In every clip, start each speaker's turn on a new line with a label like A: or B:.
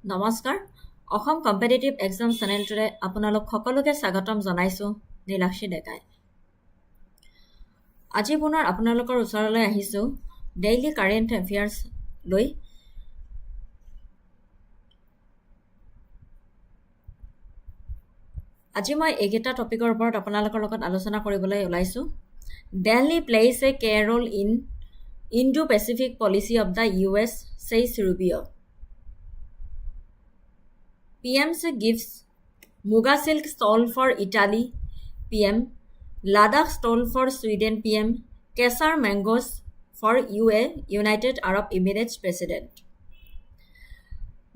A: নমস্কাৰ অসম competitive exam চেনেলটোৰে আপোনালোক সকলোকে স্বাগতম জনাইছোঁ নীলাক্ষী ডেকাই আজি পুনৰ আপোনালোকৰ ওচৰলৈ আহিছোঁ ডেইলি কাৰেণ্ট এফেয়াৰ্ছ লৈ আজি মই এইকেইটা টপিকৰ ওপৰত আপোনালোকৰ লগত আলোচনা কৰিবলৈ ওলাইছোঁ Delhi plays a key role in Indo-Pacific policy of the US, says Rubio. PMC gives Muga silk stall for Italy, PM, Ladakh stall for Sweden, PM, Kesar mangoes for UA, United Arab Emirates President.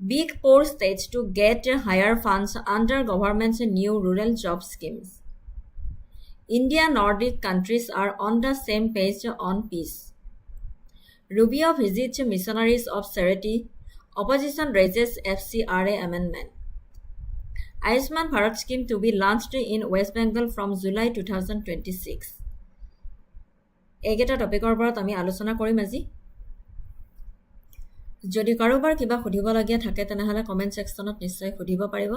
A: Big poor states to get higher funds under government's new rural job schemes. India Nordic countries are on the same page on peace. Rubio visits missionaries of charity. Opposition raises FCRA amendment. Ayushman Bharat scheme to be launched in West Bengal from July 2026. এইকেইটা টপিকৰ ওপৰত আমি আলোচনা কৰিম আজি যদি কাৰোবাৰ কিবা সুধিবলগীয়া থাকে তেনেহ'লে কমেণ্ট ছেকশ্যনত নিশ্চয় সুধিব পাৰিব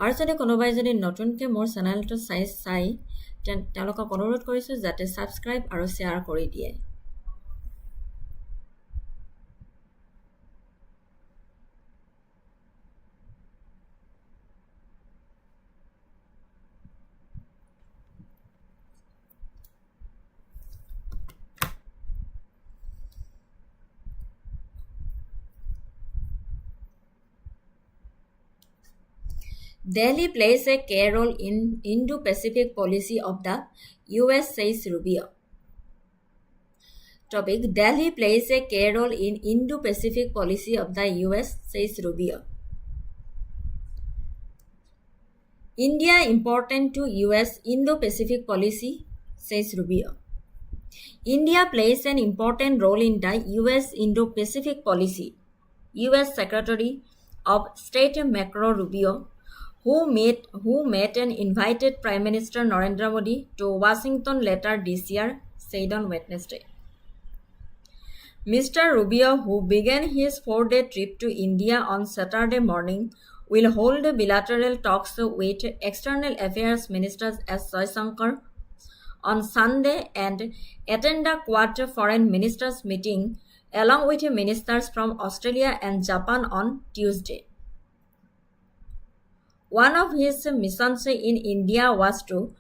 A: আৰু যদি কোনোবাই যদি নতুনকৈ মোৰ চেনেলটো চাই তেওঁলোকক অনুৰোধ কৰিছোঁ যাতে ছাবস্ক্ৰাইব আৰু শ্বেয়াৰ কৰি দিয়ে Delhi plays a key role in Indo-Pacific policy of the US, says Rubio. Topic: Delhi plays a key role in Indo-Pacific policy of the US, says Rubio. India important to US Indo-Pacific policy, says Rubio. India plays an important role in the US Indo-Pacific policy. US Secretary of State Marco Rubio, who met and invited Prime Minister Narendra Modi to Washington later this year, said on Wednesday. Mr. Rubio, who began his 4-day trip to India on Saturday morning, will hold bilateral talks with External Affairs Minister S. Jaishankar on Sunday and attend a Quad Foreign Ministers meeting along with ministers from Australia and Japan on Tuesday. One of his missions in India was to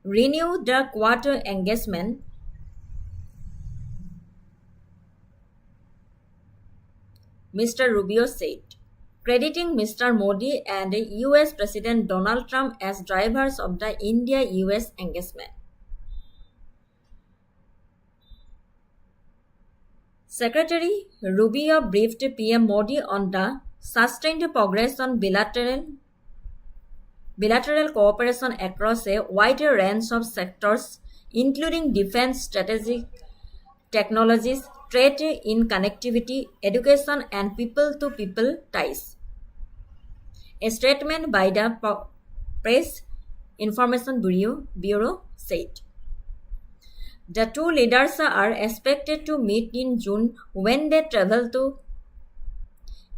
A: renew the Quad engagement. Mr. Rubio said, crediting Mr. Modi and US President Donald Trump as drivers of the India-US engagement. Secretary Rubio briefed PM Modi on the sustained progress on bilateral cooperation across a wide range of sectors, including defense, strategic technologies, trade in connectivity, education, and people-to-people ties. A statement by the Press Information Bureau said. The two leaders are expected to meet in June when they travel to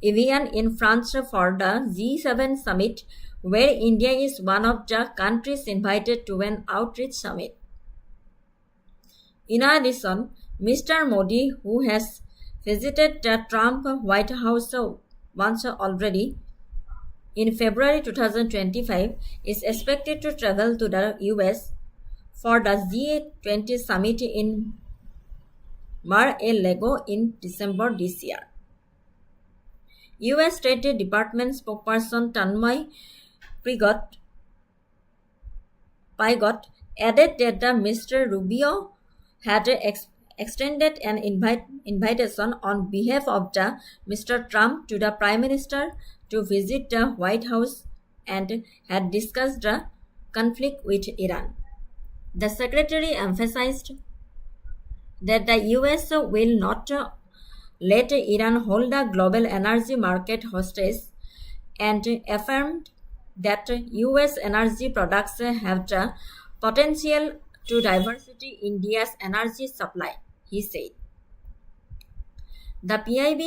A: Evian in France for the G7 summit, where India is one of the countries invited to an outreach summit. In addition, Mr. Modi, who has visited the Trump White House once already in February 2025, is expected to travel to the US for the G20 summit in Mar-a-Lago in December this year. US State Department spokesperson Tanmay Pygott added that Mr. Rubio had extended an invitation on behalf of Mr. Trump to the Prime Minister to visit the White House and had discussed the conflict with Iran. The Secretary emphasized that the US will not let Iran hold the global energy market hostage and affirmed that US energy products have the potential to diversify India's energy supply, he said. The PIB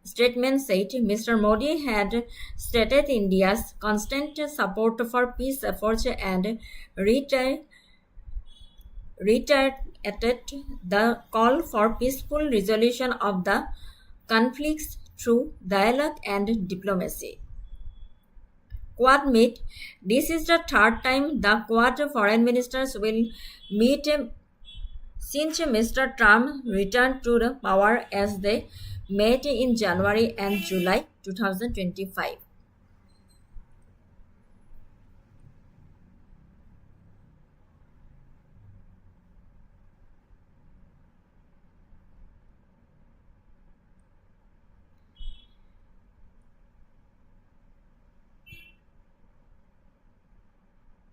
A: statement said Mr. Modi had stated India's constant support for peace efforts and reiterated the call for peaceful resolution of the conflicts through dialogue and diplomacy. Quad meet. This is the third time the Quad foreign ministers will meet since Mr. Trump returned to the power, as they met in January and July 2025.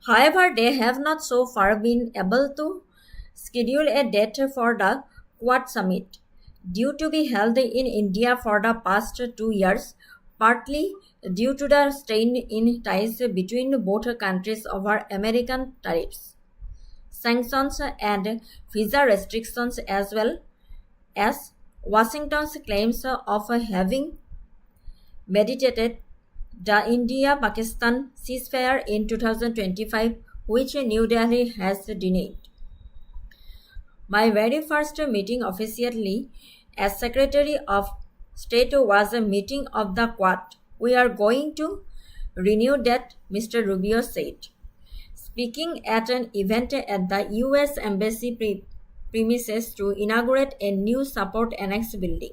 A: However, they have not so far been able to schedule a date for the Quad summit, due to be held in India for the past 2 years, partly due to the strain in ties between both countries over American tariffs, sanctions, and visa restrictions, as well as Washington's claims of having meditated the India-Pakistan ceasefire in 2025, which New Delhi has denied. My very first meeting officially as Secretary of State was a meeting of the Quad. We are going to renew that, Mr. Rubio said, speaking at an event at the US Embassy premises to inaugurate a new support annex building.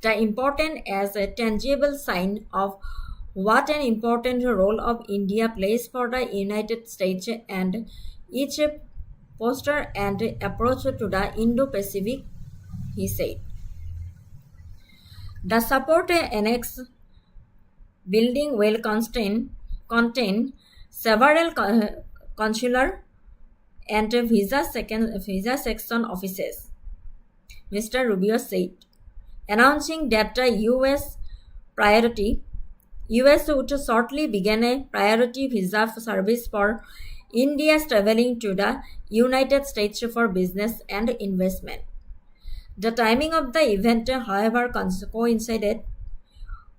A: The important as a tangible sign of what an important role of India plays for the United States and each posture and approach to the Indo-Pacific, he said. The support annex building will contain several consular and visa section offices, Mr. Rubio said, announcing that the US would shortly begin a priority visa service for Indians traveling to the United States for business and investment. The timing of the event, however, coincided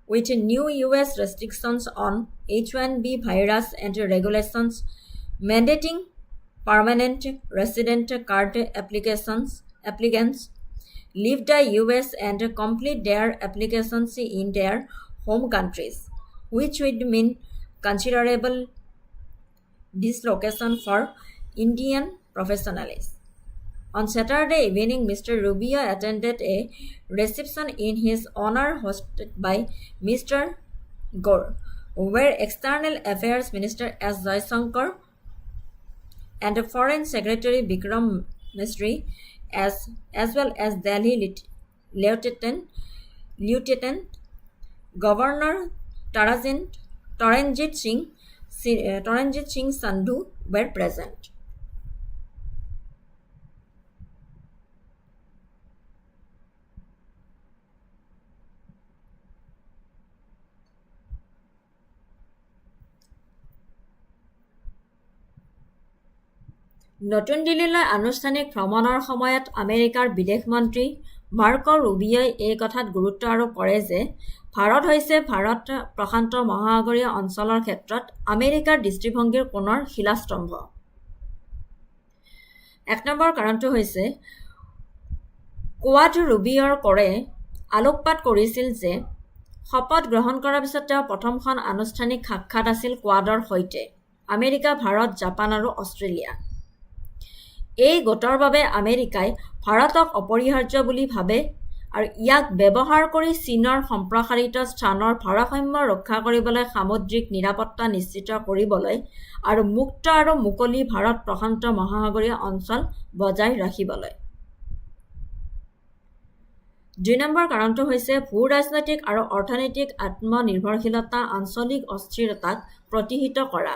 A: with new US restrictions on H1B virus and regulations mandating permanent resident card applicants leave the US and complete their applications in their home countries, which would mean considerable dislocation for Indian professionals. On Saturday evening, Mr. Rubio attended a reception in his honor hosted by Mr. Gore, where External Affairs Minister S. Jaishankar and Foreign Secretary Vikram Misri, as well as Delhi Lieutenant Governor Taranjit Singh Sandhu were present. নতুন দিল্লীলৈ আনুষ্ঠানিক ভ্ৰমণৰ সময়ত আমেৰিকাৰ বিদেশ মন্ত্ৰী Marco ৰুবিঅই এই কথাত গুৰুত্ব আৰোপ কৰে যে ভাৰত হৈছে ভাৰত প্ৰশান্ত মহাসাগৰীয় অঞ্চলৰ ক্ষেত্ৰত আমেৰিকাৰ দৃষ্টিভংগীৰ পুনৰ শিলাস্তম্ভ। এক নম্বৰ কাৰণটো হৈছে কোৱাড ৰুবিঅৰ কৰে আলোকপাত কৰিছিল যে শপত গ্ৰহণ কৰাৰ পিছত তেওঁ প্ৰথমখন আনুষ্ঠানিক সাক্ষাৎ আছিল কোৱাডৰ সৈতে আমেৰিকা, ভাৰত, জাপান আৰু অষ্ট্ৰেলিয়া। এই গোটৰ বাবে আমেৰিকাই ভাৰতক অপৰিহাৰ্য বুলি ভাবে আৰু ইয়াক ব্যৱহাৰ কৰি চীনৰ সম্প্ৰসাৰিত স্থানৰ ভাৰসাম্য ৰক্ষা কৰিবলৈ সামুদ্ৰিক নিৰাপত্তা নিশ্চিত কৰিবলৈ আৰু মুক্ত আৰু মুকলি ভাৰত প্ৰশান্ত মহাসাগৰীয় অঞ্চল বজাই ৰাখিবলৈ। ২ নম্বৰ কাৰণটো হৈছে ভূ-ৰাজনৈতিক আৰু অৰ্থনৈতিক আত্মনিৰ্ভৰশীলতা, আঞ্চলিক অস্থিৰতাক প্ৰতিহিত কৰা,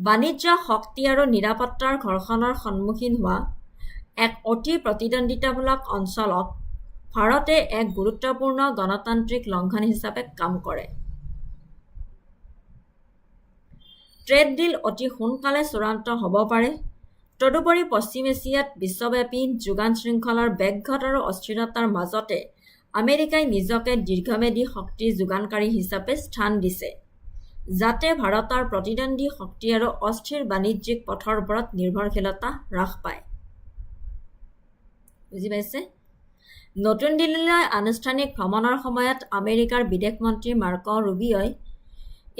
A: বাণিজ্য, শক্তি আৰু নিৰাপত্তাৰ ঘৰ্ষণৰ সন্মুখীন হোৱা এক অতি প্ৰতিদ্বন্দ্বিতামূলক অঞ্চলক ভাৰতে এক গুৰুত্বপূৰ্ণ গণতান্ত্ৰিক লংঘন হিচাপে কাম কৰে। ট্ৰেড ডিল অতি সোনকালে চূড়ান্ত হ'ব পাৰে। তদুপৰি পশ্চিম এছিয়াত বিশ্বব্যাপী যোগান শৃংখলাৰ ব্যাঘাত আৰু অস্থিৰতাৰ মাজতে আমেৰিকাই নিজকে দীৰ্ঘম্যাদী শক্তি যোগানকাৰী হিচাপে স্থান দিছে, যাতে ভাৰতৰ প্ৰতিদ্বন্দ্বী শক্তি আৰু অস্থিৰ বাণিজ্যিক পথৰ ওপৰত নিৰ্ভৰশীলতা হ্ৰাস পায়। বুজি পাইছে? নতুন দিল্লীলৈ আনুষ্ঠানিক ভ্ৰমণৰ সময়ত আমেৰিকাৰ বিদেশ মন্ত্ৰী মাৰ্কো ৰুবিঅই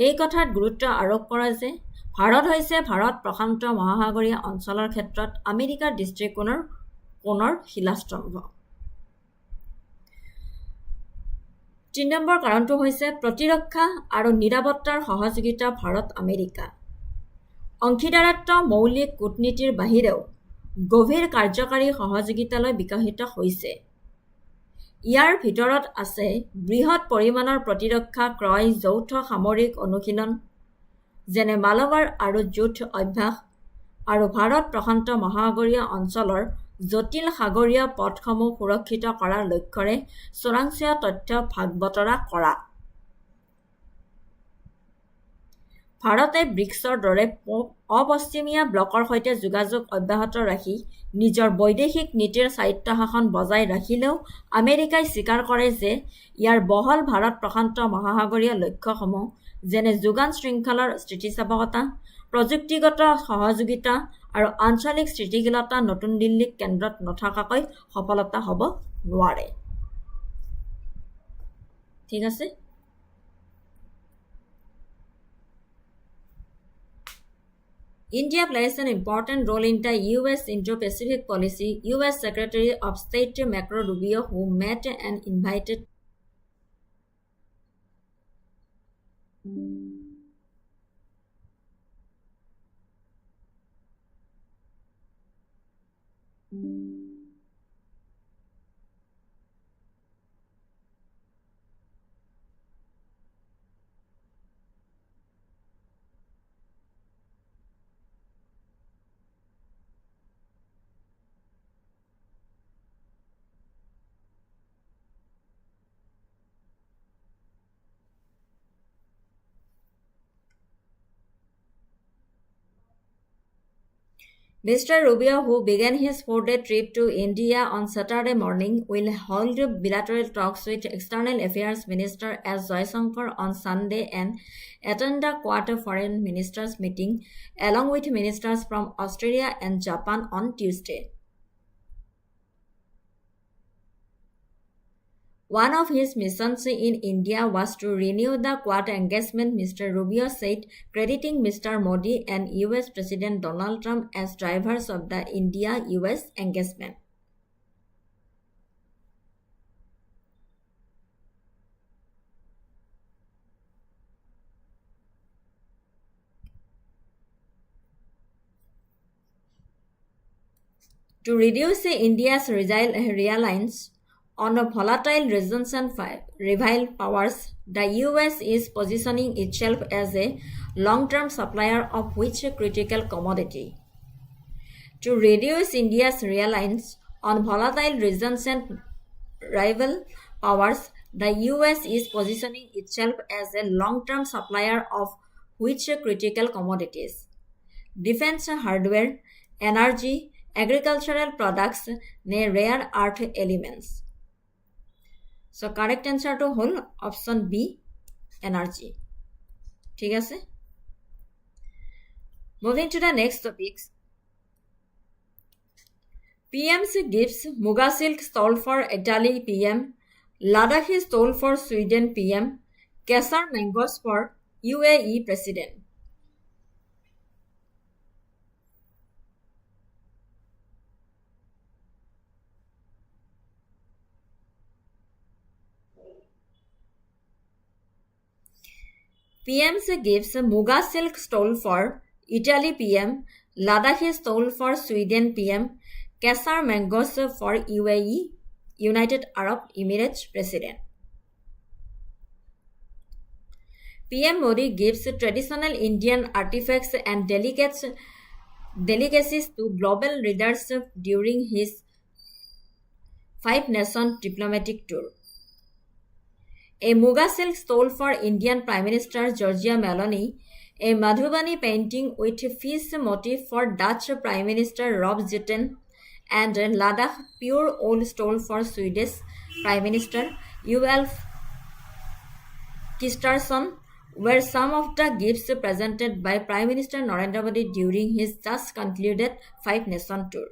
A: এই কথাত গুৰুত্ব আৰোপ কৰে যে ভাৰত হৈছে ভাৰত প্ৰশান্ত মহাসাগৰীয় অঞ্চলৰ ক্ষেত্ৰত আমেৰিকাৰ দৃষ্টিকোণৰ শিলাস্তম্ভ। ৩ নম্বৰ কাৰণটো হৈছে প্ৰতিৰক্ষা আৰু নিৰাপত্তাৰ সহযোগিতা ভাৰত-আমেৰিকা অংশীদাৰত্ব মৌলিক কূটনীতিৰ বাহিৰেও গভীৰ কাৰ্যকাৰী সহযোগিতালৈ বিকশিত হৈছে। ইয়াৰ ভিতৰত আছে বৃহৎ পৰিমাণৰ প্ৰতিৰক্ষা ক্ৰয়, যৌথ সামৰিক অনুশীলন যেনে মালৱাৰ আৰু যুদ্ধ অভ্যাস, আৰু ভাৰত প্ৰশান্ত মহাসাগৰীয় অঞ্চলৰ জটিল সাগৰীয় পথসমূহ সুৰক্ষিত কৰাৰ লক্ষ্যৰে চোৰাংচোৱা তথ্য ভাগ বতৰা কৰা। ভাৰতে ব্ৰিক্সৰ দৰে অপশ্চিমীয়া ব্লকৰ সৈতে যোগাযোগ অব্যাহত ৰাখি নিজৰ বৈদেশিক নীতিৰ স্বায়ত্তশাসন বজাই ৰাখিলেও আমেৰিকাই স্বীকাৰ কৰে যে ইয়াৰ বহল ভাৰত প্ৰশান্ত মহাসাগৰীয় লক্ষ্যসমূহ যেনে যোগান শৃংখলৰ স্থিতিস্থাপকতা, প্ৰযুক্তিগত সহযোগিতা আৰু আঞ্চলিক স্থিতিশীলতা নতুন দিল্লীক কেন্দ্ৰত নথকাকৈ সফলতা হ'ব নোৱাৰে। ঠিক আছে? India plays an important role in the U.S. Indo-Pacific policy. U.S. Secretary of State Marco Rubio, who met and invited Mr. Rubio, who began his 4-day trip to India on Saturday morning, will hold bilateral talks with External Affairs Minister S. Jaishankar on Sunday and attend the Quad Foreign Ministers meeting along with ministers from Australia and Japan on Tuesday. One of his missions in India was to renew the Quad engagement, Mr. Rubio said, crediting Mr. Modi and U.S. President Donald Trump as drivers of the India-U.S. engagement. To reduce India's reliance on volatile regions and rival powers, the U.S. is positioning itself as a long-term supplier of which critical commodity. To reduce India's reliance on volatile regions and rival powers, the U.S. is positioning itself as a long-term supplier of which critical commodities, defense hardware, energy, agricultural products, rare earth elements. So correct answer to whole option B, energy. ঠিক আছে? Moving to the next topics. PMC gives Muga silk stole for Italy PM, Ladakhi stole for Sweden PM, Kesar mangoes for UAE President. PMC gives Muga silk stole for Italy PM, Ladakhi stole for Sweden PM, Kesar mangoes for UAE, United Arab Emirates President. PM Modi gives traditional Indian artifacts and delicacies to global leaders during his 5-nation diplomatic tour. A Muga silk stole for Indian Prime Minister Giorgia Meloni, a Madhubani painting with fish motif for Dutch Prime Minister Rob Jetten, and Ladakh pure wool stole for Swedish Prime Minister UL Kristersson were some of the gifts presented by Prime Minister Narendra Modi during his just concluded five-nation tour.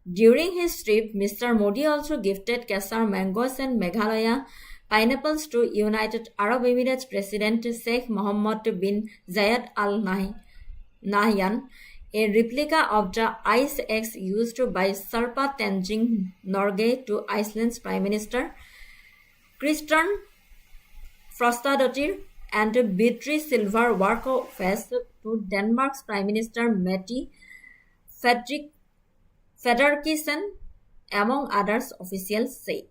A: During his trip, Mr. Modi also gifted Kesar mangoes and Meghalaya pineapples to United Arab Emirates President Sheikh Mohammed bin Zayed Al Nahyan, a replica of the ice axe used by Sherpa Tenzing Norgay to Iceland's Prime Minister Kristján Frostadottir, and a Beatrice silver work face to Denmark's Prime Minister Mette Frederiksen, among others, officials said.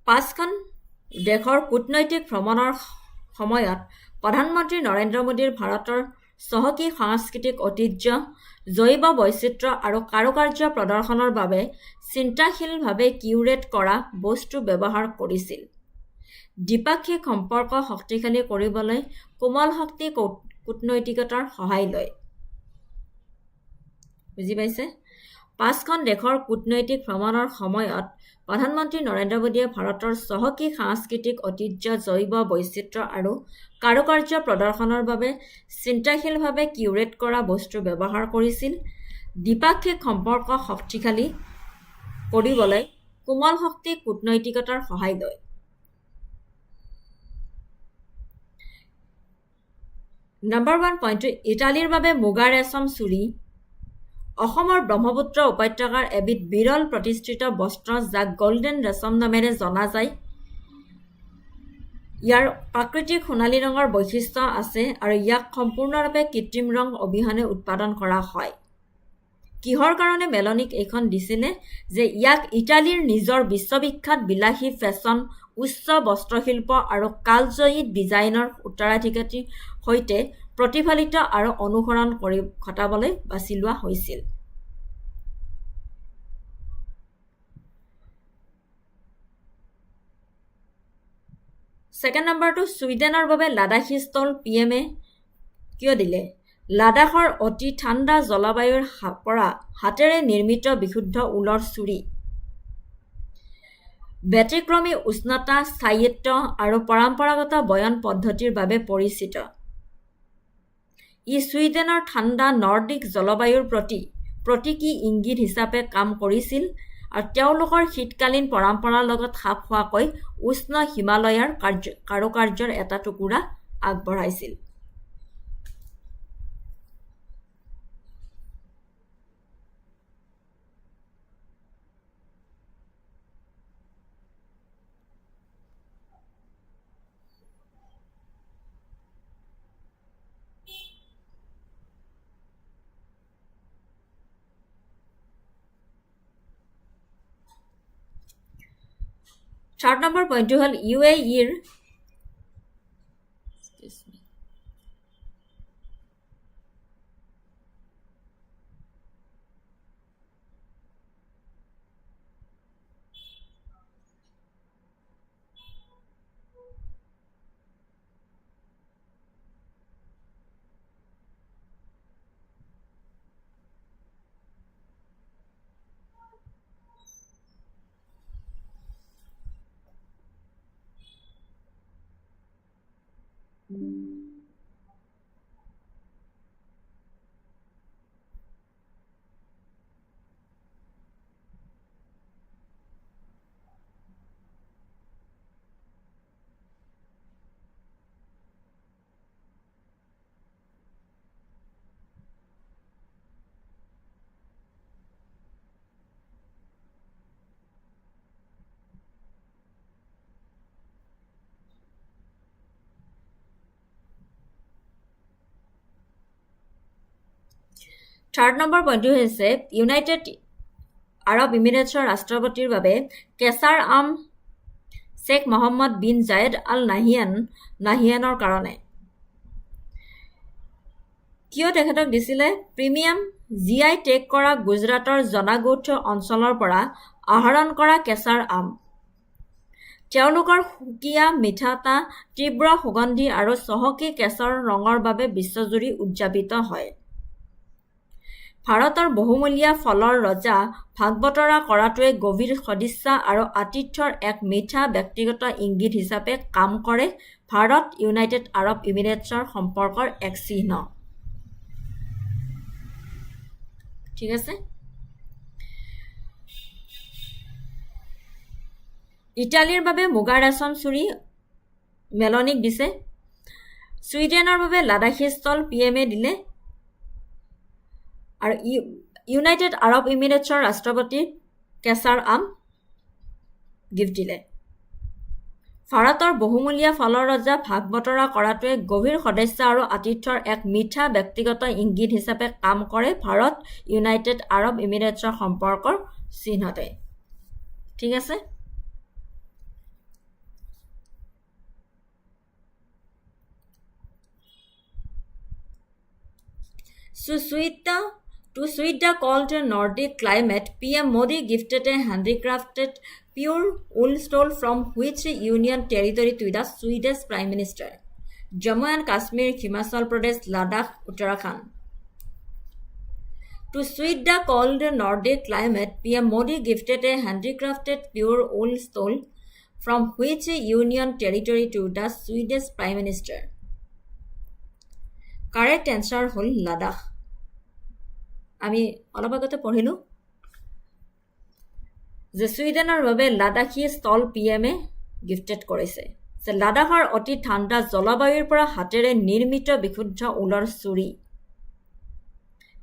A: পাঁচখন দেশৰ কূটনৈতিক ভ্ৰমণৰ সময়ত প্ৰধানমন্ত্ৰী নৰেন্দ্ৰ মোদীৰ ভাৰতৰ চহকী সাংস্কৃতিক ঐতিহ্য, জৈৱ বৈচিত্ৰ্য আৰু কাৰুকাৰ্য প্ৰদৰ্শনৰ বাবে চিন্তাশীলভাৱে কিউৰেট কৰা বস্তু ব্যৱহাৰ কৰিছিল। দ্বিপাক্ষিক সম্পৰ্ক শক্তিশালী কৰিবলৈ কোমল শক্তি কূটনৈতিকতাৰ সহায় লয়। বুজি পাইছে? পাঁচখন দেশৰ কূটনৈতিক ভ্ৰমণৰ সময়ত প্ৰধানমন্ত্ৰী নৰেন্দ্ৰ মোদীয়ে ভাৰতৰ চহকী সাংস্কৃতিক ঐতিহ্য, জৈৱ বৈচিত্ৰ্য আৰু কাৰুকাৰ্য প্ৰদৰ্শনৰ বাবে চিন্তাশীলভাৱে কিউৰেট কৰা বস্তু ব্যৱহাৰ কৰিছিল। দ্বিপাক্ষিক সম্পৰ্ক শক্তিশালী কৰিবলৈ কোমল শক্তি কূটনৈতিকতাৰ সহায় লয়। নম্বৰ 1 পইণ্টটো ইটালীৰ বাবে মুগা ৰেচম চুৰি। অসমৰ ব্ৰহ্মপুত্ৰ উপত্যকাৰ এবিধ বিৰল প্ৰতিষ্ঠিত বস্ত্ৰ যাক গল্ডেন ৰেচম নামেৰে জনা যায়। ইয়াৰ প্ৰাকৃতিক সোণালী ৰঙৰ বৈশিষ্ট্য আছে আৰু ইয়াক সম্পূৰ্ণৰূপে কৃত্ৰিম ৰং অবিহনে উৎপাদন কৰা হয়। কিহৰ কাৰণে মেলনীক এইখন দিছিলে? যে ইয়াক ইটালীৰ নিজৰ বিশ্ববিখ্যাত বিলাসী ফেশ্বন, উচ্চ বস্ত্ৰশিল্প আৰু কালজয়ী ডিজাইনৰ উত্তৰাধিকাৰীৰ সৈতে প্ৰতিফলিত আৰু অনুসৰণ কৰি ঘটাবলৈ বাছি লোৱা হৈছিল। ছেকেণ্ড নম্বৰটো ছুইডেনৰ বাবে লাডাখী ষ্টল পিএমএ কিয় দিলে? লাডাখৰ অতি ঠাণ্ডা জলবায়ুৰ পৰা হাতেৰে নিৰ্মিত বিশুদ্ধ ঊলৰ চুৰি ব্যতিক্ৰমী উষ্ণতা, স্থায়িত্ব আৰু পৰম্পৰাগত বয়ন পদ্ধতিৰ বাবে পৰিচিত। ই ছুইডেনৰ ঠাণ্ডা নৰ্ডিক জলবায়ুৰ প্ৰতীকী ইংগিত হিচাপে কাম কৰিছিল আৰু তেওঁলোকৰ শীতকালীন পৰম্পৰাৰ লগত খাপ খোৱাকৈ উষ্ণ হিমালয়ৰ কাৰুকাৰ্যৰ এটা টুকুৰা আগবঢ়াইছিল। থাৰ্ড নম্বৰ পইণ্টটো হ'ল UAEৰ থাৰ্ড নম্বৰ পইণ্টটো হৈছে ইউনাইটেড আৰব ইমিৰেটছৰ ৰাষ্ট্ৰপতিৰ বাবে কেঁচাৰ আম শ্বেখ মহম্মদ বিন জায়েদ আল নাহিয়ানৰ কাৰণে। কিয় তেখেতক দিছিলে? প্ৰিমিয়াম GI টেগ কৰা গুজৰাটৰ জনাগোঠ অঞ্চলৰ পৰা আহৰণ কৰা কেঁচাৰ আম তেওঁলোকৰ সুকীয়া মিঠাতা, তীব্ৰ সুগন্ধি আৰু চহকী কেশৰ ৰঙৰ বাবে বিশ্বজুৰি উদযাপিত হয়। ভাৰতৰ বহুমূলীয়া ফলৰ ৰজা ভাগ বতৰা কৰাটোৱে গভীৰ সদিচ্ছা আৰু আতিথ্যৰ এক মিঠা ব্যক্তিগত ইংগিত হিচাপে কাম কৰে। ভাৰত ইউনাইটেড আৰব ইমিৰেটছৰ সম্পৰ্কৰ এক চিহ্ন। ঠিক আছে। ইটালীৰ বাবে মুগা ৰেচম চুৰি মেলনিক দিছে। ছুইডেনৰ বাবে লাডাখী স্থল পিএমএ দিলে। আৰু ইউনাইটেড আৰব ইমিৰেটছৰ ৰাষ্ট্ৰপতি কেঁচাৰ আম গিফ্ট দিলে। ভাৰতৰ বহুমূলীয়া ফলৰ ৰজা ভাগ বতৰা কৰাটোৱে গভীৰ সদস্য আৰু আতিথ্যৰ এক মিঠা ব্যক্তিগত ইংগিত হিচাপে কাম কৰে। ভাৰত ইউনাইটেড আৰব ইমিৰেটছৰ সম্পৰ্কৰ চিহ্নতে। ঠিক আছে। To suit the cold Nordic climate, PM Modi gifted a handicrafted pure wool stole from which union territory to the Swedish Prime Minister. Jammu and Kashmir, Himachal Pradesh, Ladakh, Uttarakhand. To suit the cold Nordic climate, PM Modi gifted a handicrafted pure wool stole from which union territory to the Swedish Prime Minister. Correct answer হল লাডাখ। আমি অলপ আগতে পঢ়িলো যে ছুইডেনৰ বাবে লাডাখী স্থল পিএমএ gifted কৰিছে। যে লাডাখৰ অতি ঠাণ্ডা জলবায়ুৰ পৰা হাতেৰে নিৰ্মিত বিশুদ্ধ ঊলৰ চুৰি,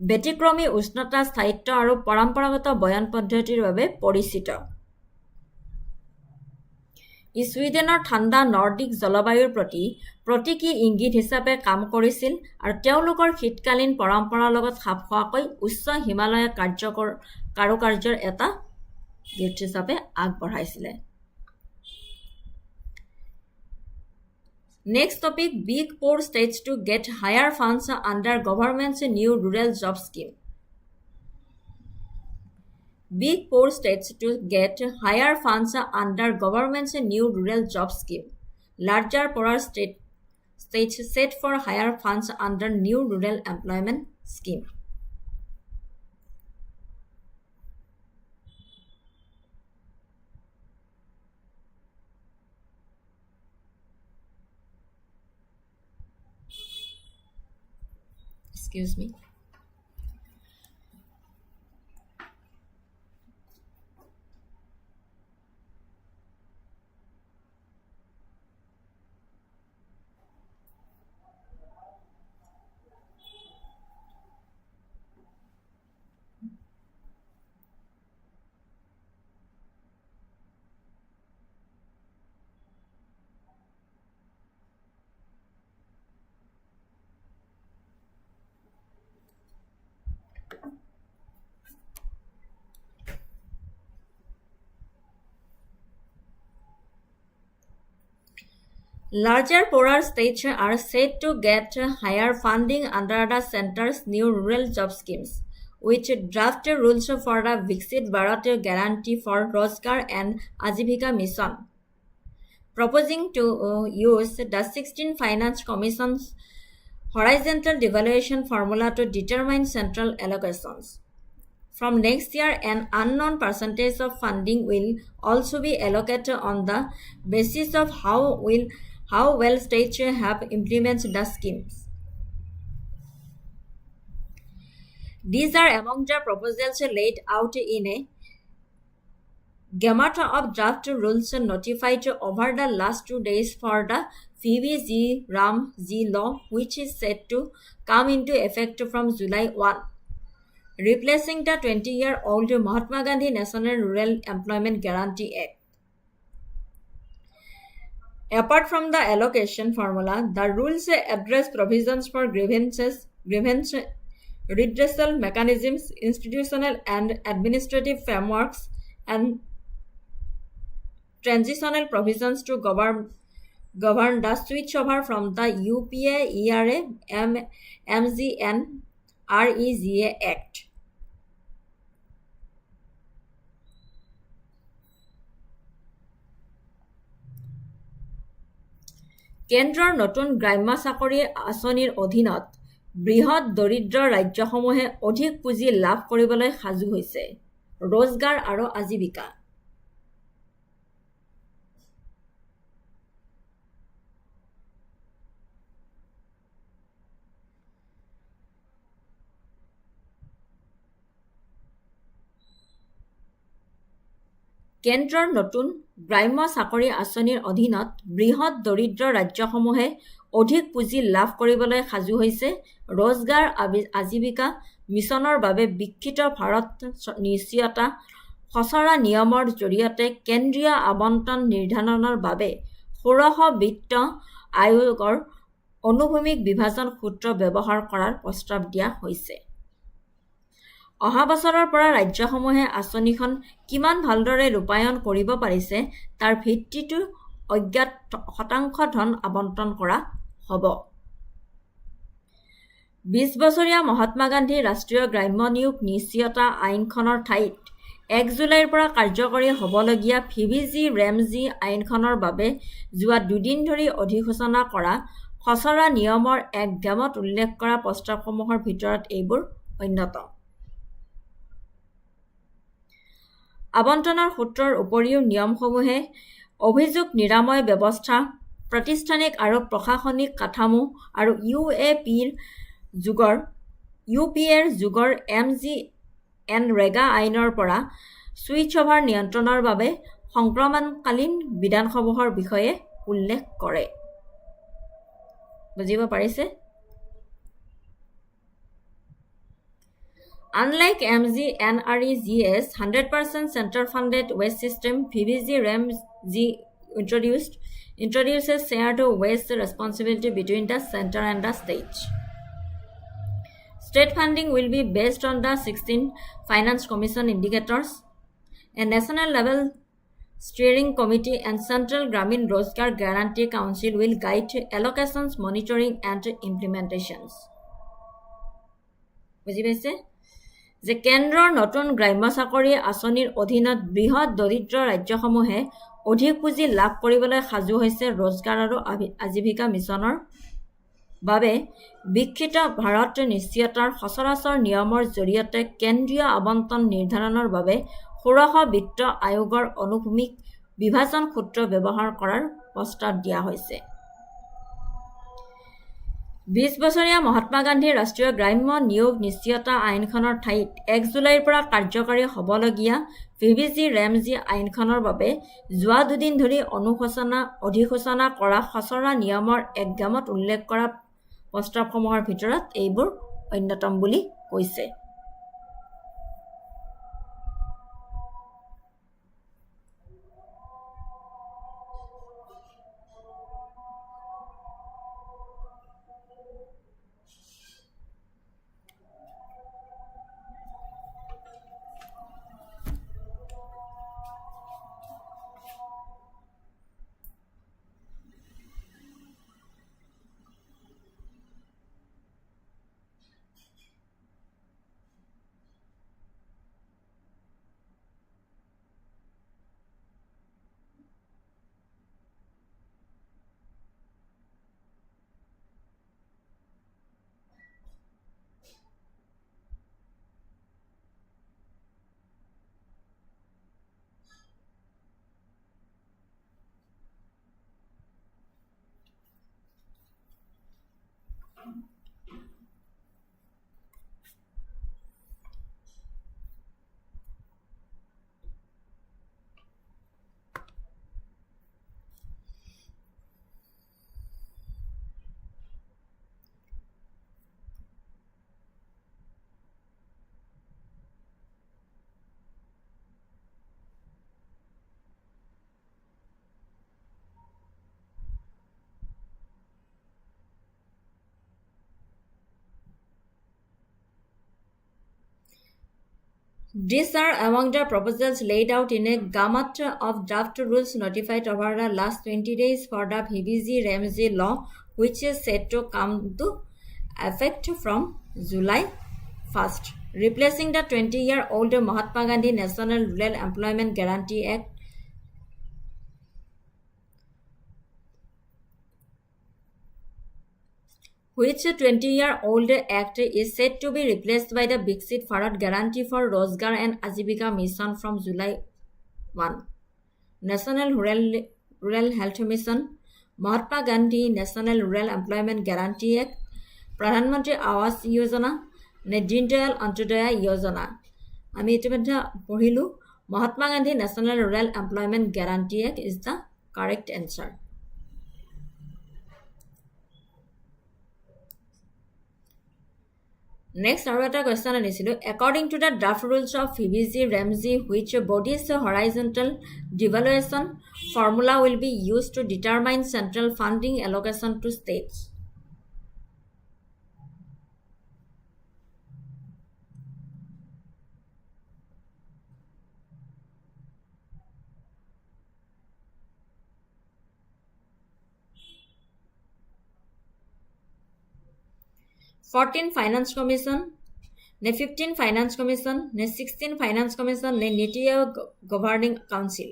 A: ব্যতিক্ৰমী উষ্ণতা, স্থায়িত্ব আৰু পৰম্পৰাগত বয়ন পদ্ধতিৰ বাবে পৰিচিত। ই ছুইডেনৰ ঠাণ্ডা নৰ্ডিক জলবায়ুৰ প্ৰতি প্ৰতীকী ইংগিত হিচাপে কাম কৰিছিল আৰু তেওঁলোকৰ শীতকালীন পৰম্পৰাৰ লগত খাপ খোৱাকৈ উচ্চ হিমালয় কাৰুকাৰ্যৰ এটা গিফ্ট হিচাপে আগবঢ়াইছিলে। Next topic, big poor states to get higher funds under government's new rural job scheme. Big poor states to get higher funds under government's new rural job scheme. Larger poorer states set for higher funds under new rural employment scheme. Excuse me. Larger poorer states are said to get higher funding under the center's new rural job schemes, which draft rules for the Viksit Bharat Guarantee for Rozgar and Ajivika Mission, proposing to use the 16 Finance Commission's horizontal devaluation formula to determine central allocations. From next year, an unknown percentage of funding will also be allocated on the basis of how well states have implemented the schemes. These are among the proposals laid out in a gamut of draft rules notified over the last 2 days for the VVG Ram G law, which is set to come into effect from July 1, replacing the 20-year-old Mahatma Gandhi National Rural Employment Guarantee Act. Apart from the allocation formula, the rules address provisions for grievance redressal mechanisms, institutional and administrative frameworks, and transitional provisions to govern the switchover from the UPA, ERA, MG, and REGA Act. কেন্দ্ৰৰ নতুন গ্ৰাম্য চাকৰি আঁচনিৰ অধীনত বৃহৎ দৰিদ্ৰ ৰাজ্যসমূহে অধিক পুঁজি লাভ কৰিবলৈ সাজু হৈছে। ৰোজগাৰ আৰু আজীৱিকা। কেন্দ্ৰৰ নতুন গ্ৰাম্য চাকৰি আঁচনিৰ অধীনত বৃহৎ দৰিদ্ৰ ৰাজ্যসমূহে অধিক পুঁজি লাভ কৰিবলৈ সাজু হৈছে। ৰোজগাৰ আজীৱিকা মিছনৰ বাবে বিকশিত ভাৰত নিশ্চয়তা খচৰা নিয়মৰ জৰিয়তে কেন্দ্ৰীয় আবণ্টন নিৰ্ধাৰণৰ বাবে ষোড়শ বিত্ত আয়োগৰ অনুভূমিক বিভাজন সূত্ৰ ব্যৱহাৰ কৰাৰ প্ৰস্তাৱ দিয়া হৈছে। অহা বছৰৰ পৰা ৰাজ্যসমূহে আঁচনিখন কিমান ভালদৰে ৰূপায়ণ কৰিব পাৰিছে তাৰ ভিত্তিটো অজ্ঞাত শতাংশ ধন আবণ্টন কৰা হ'ব। ২০ বছৰীয়া মহাত্মা গান্ধী ৰাষ্ট্ৰীয় গ্ৰাম্য নিয়োগ নিশ্চয়তা আইনখনৰ ঠাইত ১ জুলাইৰ পৰা কাৰ্যকৰী হ'বলগীয়া ভিভিজি ৰেমজি আইনখনৰ বাবে যোৱা দুদিন ধৰি অধিসূচনা কৰা খচৰা নিয়মৰ এক ডেমত উল্লেখ কৰা প্ৰস্তাৱসমূহৰ ভিতৰত এইবোৰ অন্যতম। আবণ্টনৰ সূত্ৰৰ উপৰিও নিয়মসমূহে অভিযোগ নিৰাময় ব্যৱস্থা, প্ৰতিষ্ঠানিক আৰু প্ৰশাসনিক কাঠামো আৰু ইউপিএৰ যুগৰ MGNৰেগা আইনৰ পৰা ছুইচ-অভাৰ নিয়ন্ত্ৰণৰ বাবে সংক্ৰমণকালীন বিধানসমূহৰ বিষয়ে উল্লেখ কৰে। বুজিব পাৰিছে? Unlike MGNREGA's 100% center-funded waste system, VVG REM-G introduces shared waste responsibility between the center and the state. State funding will be based on the 16 Finance Commission indicators. A national-level steering committee and Central Gramin Rozgar Guarantee Council will guide allocations, monitoring, and implementations. বুজি পাইছে? যে কেন্দ্ৰৰ নতুন গ্ৰাম্য চাকৰি আঁচনিৰ অধীনত বৃহৎ দৰিদ্ৰ ৰাজ্যসমূহে অধিক পুঁজি লাভ কৰিবলৈ সাজু হৈছে। ৰোজগাৰ আৰু আজীৱিকা মিছনৰ বাবে বিকশিত ভাৰত নিশ্চয়তাৰ সচৰাচৰ নিয়মৰ জৰিয়তে কেন্দ্ৰীয় আবণ্টন নিৰ্ধাৰণৰ বাবে ষোড়শ বিত্ত আয়োগৰ অনুভূমিক বিভাজন সূত্ৰ ব্যৱহাৰ কৰাৰ প্ৰস্তাৱ দিয়া হৈছে। ২০ বছৰীয়া মহাত্মা গান্ধী ৰাষ্ট্ৰীয় গ্ৰাম্য নিয়োগ নিশ্চয়তা আইনখনৰ ঠাইত ১ জুলাইৰ পৰা কাৰ্যকৰী হ'বলগীয়া ভিভিজি ৰেমজি আইনখনৰ বাবে যোৱা দুদিন ধৰি অধিসূচনা কৰা খচৰা নিয়মৰ এক ডেমত উল্লেখ কৰা প্ৰস্তাৱসমূহৰ ভিতৰত এইবোৰ অন্যতম বুলি কৈছে। These are among the proposals laid out in a gamut of draft rules notified over the last 20 days for the VVG-REMG law, which is set to come to effect from July 1st, replacing the 20-year-old Mahatma Gandhi National Rural Employment Guarantee Act which 20-year-old act is said to be replaced by the Viksit Bharat Guarantee for Rozgar and Ajivika Mission from July 1. National Rural Health Mission, Mahatma Gandhi National Rural Employment Guarantee Act, Pradhan Mantri Awas Yojana, নে Deen Dayal Antyodaya Yojana. আমি ইতিমধ্যে পঢ়িলো Mahatma Gandhi National Rural Employment Guarantee Act is the correct answer. Next, our question is, according to the draft rules of PBG Ramsey, which body's horizontal devaluation formula will be used to determine central funding allocation to states? (14) Finance Commission, ne 15 Finance Commission, ne 16 Finance Commission, ne Niti Governing Council.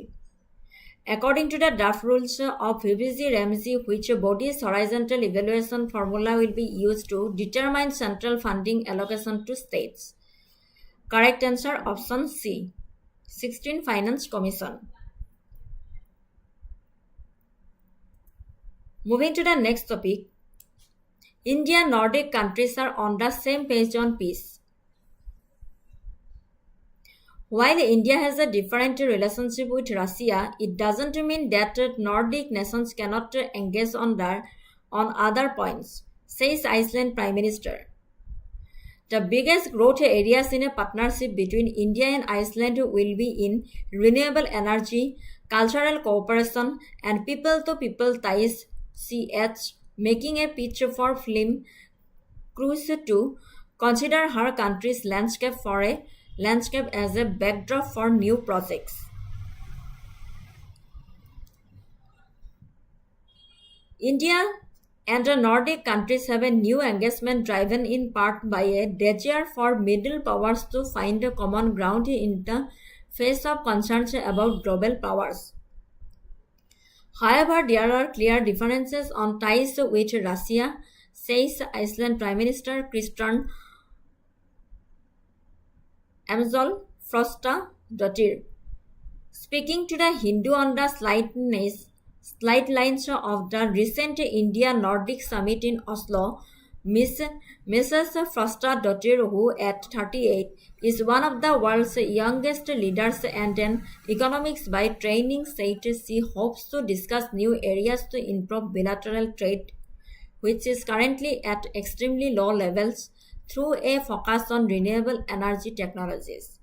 A: According to the draft rules of PBG Ramsey, which body's horizontal evaluation formula will be used to determine central funding allocation to states? Correct answer option C, 16 Finance Commission. Moving to the next topic, India and Nordic countries are on the same page on peace. While India has a different relationship with Russia, it doesn't mean that Nordic nations cannot engage on other points, says Iceland Prime Minister. The biggest growth areas in a partnership between India and Iceland will be in renewable energy, cultural cooperation, and people-to-people ties, CH, making a pitch for film crews to consider her country's landscape as a backdrop for new projects. India and the Nordic countries have a new engagement driven in part by a desire for middle powers to find a common ground in the face of concerns about global powers. However, there are clear differences on ties with Russia, says Iceland Prime Minister Kristian Amzol Frostadóttir. Speaking to the Hindu on the sidelines of the recent India-Nordic summit in Oslo, Mrs. Frostadóttir, who at 38 is one of the world's youngest leaders and an economist by training, said she hopes to discuss new areas to improve bilateral trade, which is currently at extremely low levels, through a focus on renewable energy technologies.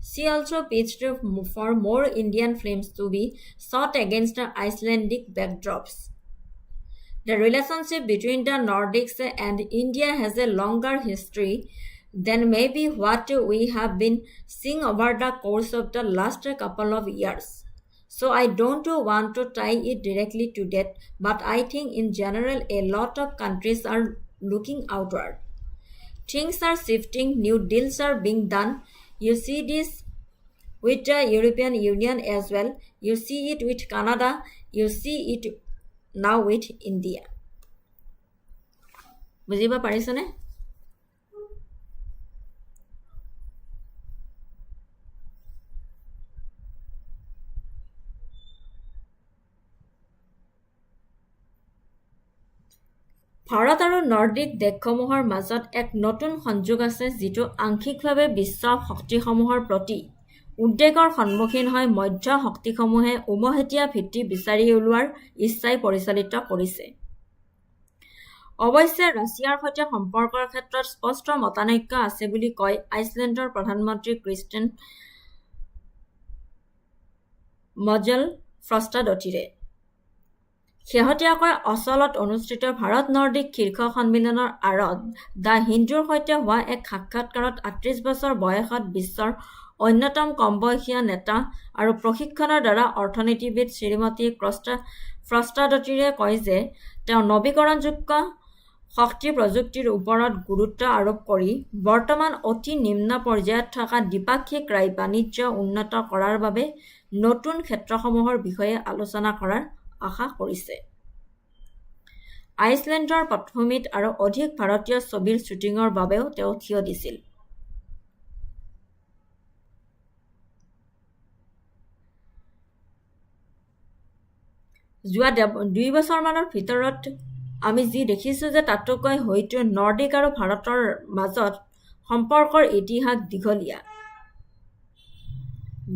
A: She also pitched for more Indian films to be shot against Icelandic backdrops. The relationship between the Nordics and India has a longer history than maybe what we have been seeing over the course of the last couple of years. So I don't want to tie it directly to that, but I think in general a lot of countries are looking outward. Things are shifting, new deals are being done. You see this with the European Union as well. You see it with Canada. You see it now with India. বুজিব পাৰিছনে? ভাৰত আৰু Nordic দেশসমূহৰ মাজত এক নতুন সংযোগ আছে, যিটো আংশিকভাৱে বিশ্ব শক্তিসমূহৰ প্ৰতি উদ্বেগৰ সন্মুখীন হৈ মধ্য শক্তিসমূহে উমৈহতীয়া ভিত্তি বিচাৰি উলিওৱাৰ ইচ্ছাই পৰিচালিত কৰিছে। অৱশ্যে ৰাছিয়াৰ সৈতে সম্পৰ্কৰ ক্ষেত্ৰত স্পষ্ট মতানৈক্য আছে বুলি কয় আইচলেণ্ডৰ প্ৰধানমন্ত্ৰী ক্ৰিষ্টেন মজল ফ্ৰষ্টাডোটিৰে। শেহতীয়াকৈ অচলত অনুষ্ঠিত ভাৰত নৰ্ডিক শীৰ্ষ সন্মিলনৰ আঁৰত দ্য হিন্দুৰ সৈতে হোৱা এক সাক্ষাৎকাৰত ৩৮ বছৰ বয়সত বিশ্বৰ অন্যতম কম বয়সীয়া নেতা আৰু প্ৰশিক্ষণৰ দ্বাৰা অৰ্থনীতিবিদ শ্ৰীমতী ফ্ৰষ্টাডোটিৰে কয় যে তেওঁ নৱীকৰণযোগ্য শক্তি প্ৰযুক্তিৰ ওপৰত গুৰুত্ব আৰোপ কৰি বৰ্তমান অতি নিম্ন পৰ্যায়ত থকা দ্বিপাক্ষিক বাণিজ্য উন্নত কৰাৰ বাবে নতুন ক্ষেত্ৰসমূহৰ বিষয়ে আলোচনা কৰাৰ আশা কৰিছে। আইচলেণ্ডৰ পটভূমিত আৰু অধিক ভাৰতীয় ছবিৰ শ্বুটিঙৰ বাবেও তেওঁ থিয় দিছিল। যোৱা 2 বছৰমানৰ ভিতৰত আমি যি দেখিছোঁ যে তাতোকৈ হয়তো নৰ্ডিক আৰু ভাৰতৰ মাজত সম্পৰ্কৰ ইতিহাস দীঘলীয়া।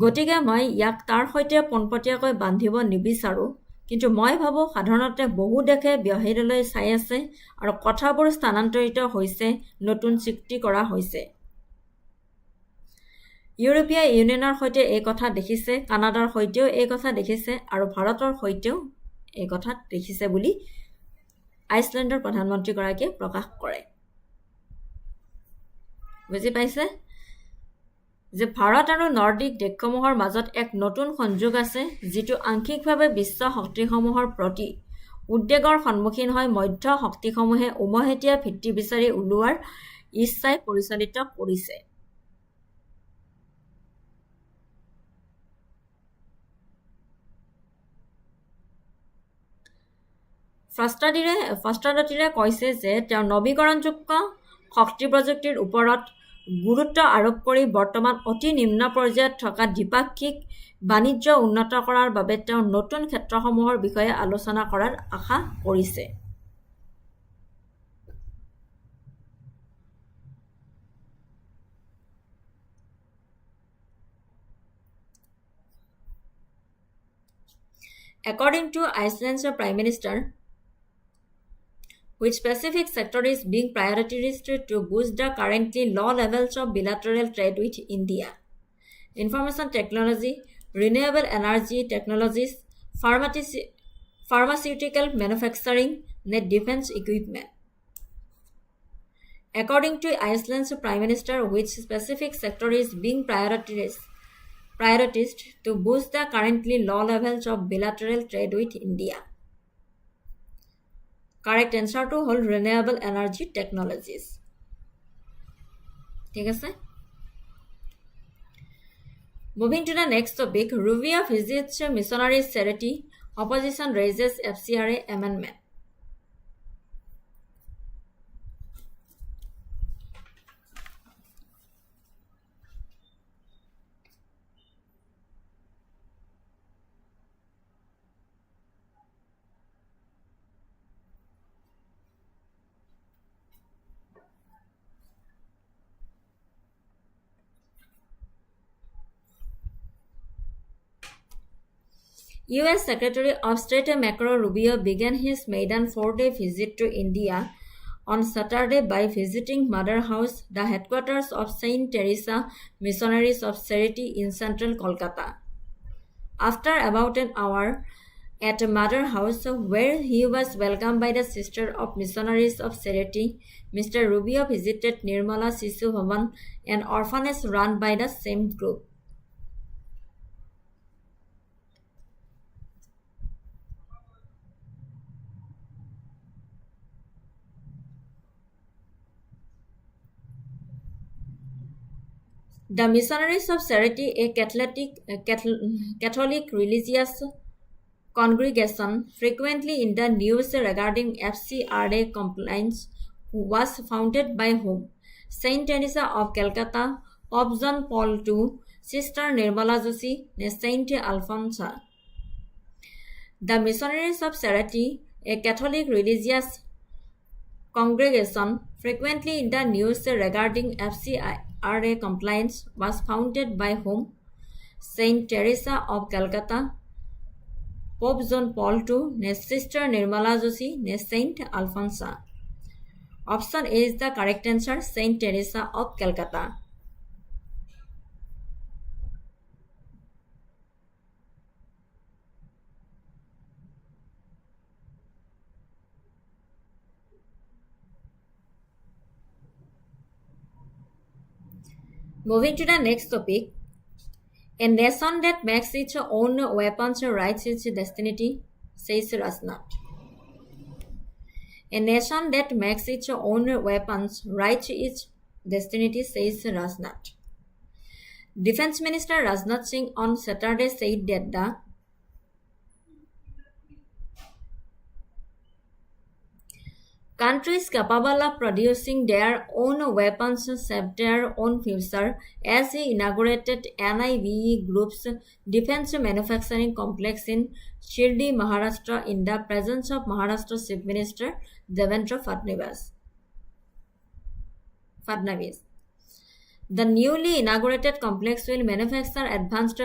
A: গতিকে মই ইয়াক তাৰ সৈতে পোনপটীয়াকৈ বান্ধিব নিবিচাৰোঁ, কিন্তু মই ভাবোঁ সাধাৰণতে বহু দেশে বাহিৰলৈ চাই আছে আৰু কথাবোৰ স্থানান্তৰিত হৈছে, নতুন চুক্তি কৰা হৈছে। ইউৰোপীয় ইউনিয়নৰ সৈতে এই কথা দেখিছে, কানাডাৰ সৈতেও এই কথা দেখিছে আৰু ভাৰতৰ সৈতেও এই কথা দেখিছে বুলি আইচলেণ্ডৰ প্ৰধানমন্ত্ৰীগৰাকীয়ে প্ৰকাশ কৰে। বুজি পাইছে যে ভাৰত আৰু নৰ্ডিক দেশসমূহৰ মাজত এক নতুন সংযোগ আছে, যিটো আংশিকভাৱে বিশ্ব শক্তিসমূহৰ প্ৰতি উদ্বেগৰ সন্মুখীন হৈ মধ্য শক্তিসমূহে উমৈহতীয়া ভিত্তি বিচাৰি উলিওৱাৰ ইচ্ছাই পৰিচালিত কৰিছে। ফ্ৰাষ্টাডিৰে কৈছে যে তেওঁ নৱীকৰণযোগ্য শক্তি প্ৰযুক্তিৰ ওপৰত গুৰুত্ব আৰোপ কৰি বৰ্তমান অতি নিম্ন পৰ্যায়ত থকা দ্বিপাক্ষিক বাণিজ্য উন্নত কৰাৰ বাবে তেওঁ নতুন ক্ষেত্ৰসমূহৰ বিষয়ে আলোচনা কৰাৰ আশা কৰিছে। According to Iceland's Prime Minister, which specific sector is being prioritized to boost the currently low levels of bilateral trade with India. Information technology, renewable energy technologies, pharmaceutical manufacturing, and defense equipment. According to Iceland's Prime Minister, which specific sector is being prioritized to boost the currently low levels of bilateral trade with India. Correct answer to whole renewable energy technologies. ঠিক আছে? Moving to the next topic, Rubio visits missionary charity, opposition raises FCRA amendment. U.S. Secretary of State Marco Rubio began his maiden 4-day visit to India on Saturday by visiting Mother House, the headquarters of Saint Teresa Missionaries of Charity in central Kolkata. After about an hour at Mother House, where he was welcomed by the Sister of Missionaries of Charity, Mr. Rubio visited Nirmala Sishu Bhavan, an orphanage run by the same group. The Missionaries of Charity, a Catholic religious congregation frequently in the news regarding FCRA complaints, was founded by whom? Saint Teresa of Calcutta, Pope John Paul II, Sister Nirmala Joshi, Saint Alphonsa. The Missionaries of Charity, a Catholic religious congregation frequently in the news regarding FCRA complaints, was founded by whom? Saint Teresa of Calcutta, Pope John Paul II, Sister Nirmala Joshi, Saint Alphonsa. Option A is the correct answer, Saint Teresa of Calcutta. Moving to the next topic, a nation that makes its own weapons writes its destiny, says Rajnath. A nation that makes its own weapons writes its destiny, says Rajnath. Defense Minister Rajnath Singh on Saturday said that the Countries capable of producing their own weapons shape their own future, as he inaugurated NIVE Group's defense manufacturing complex in Shirdi, Maharashtra, in the presence of Maharashtra Chief Minister Devendra Fadnavis. The newly inaugurated complex will manufacture advanced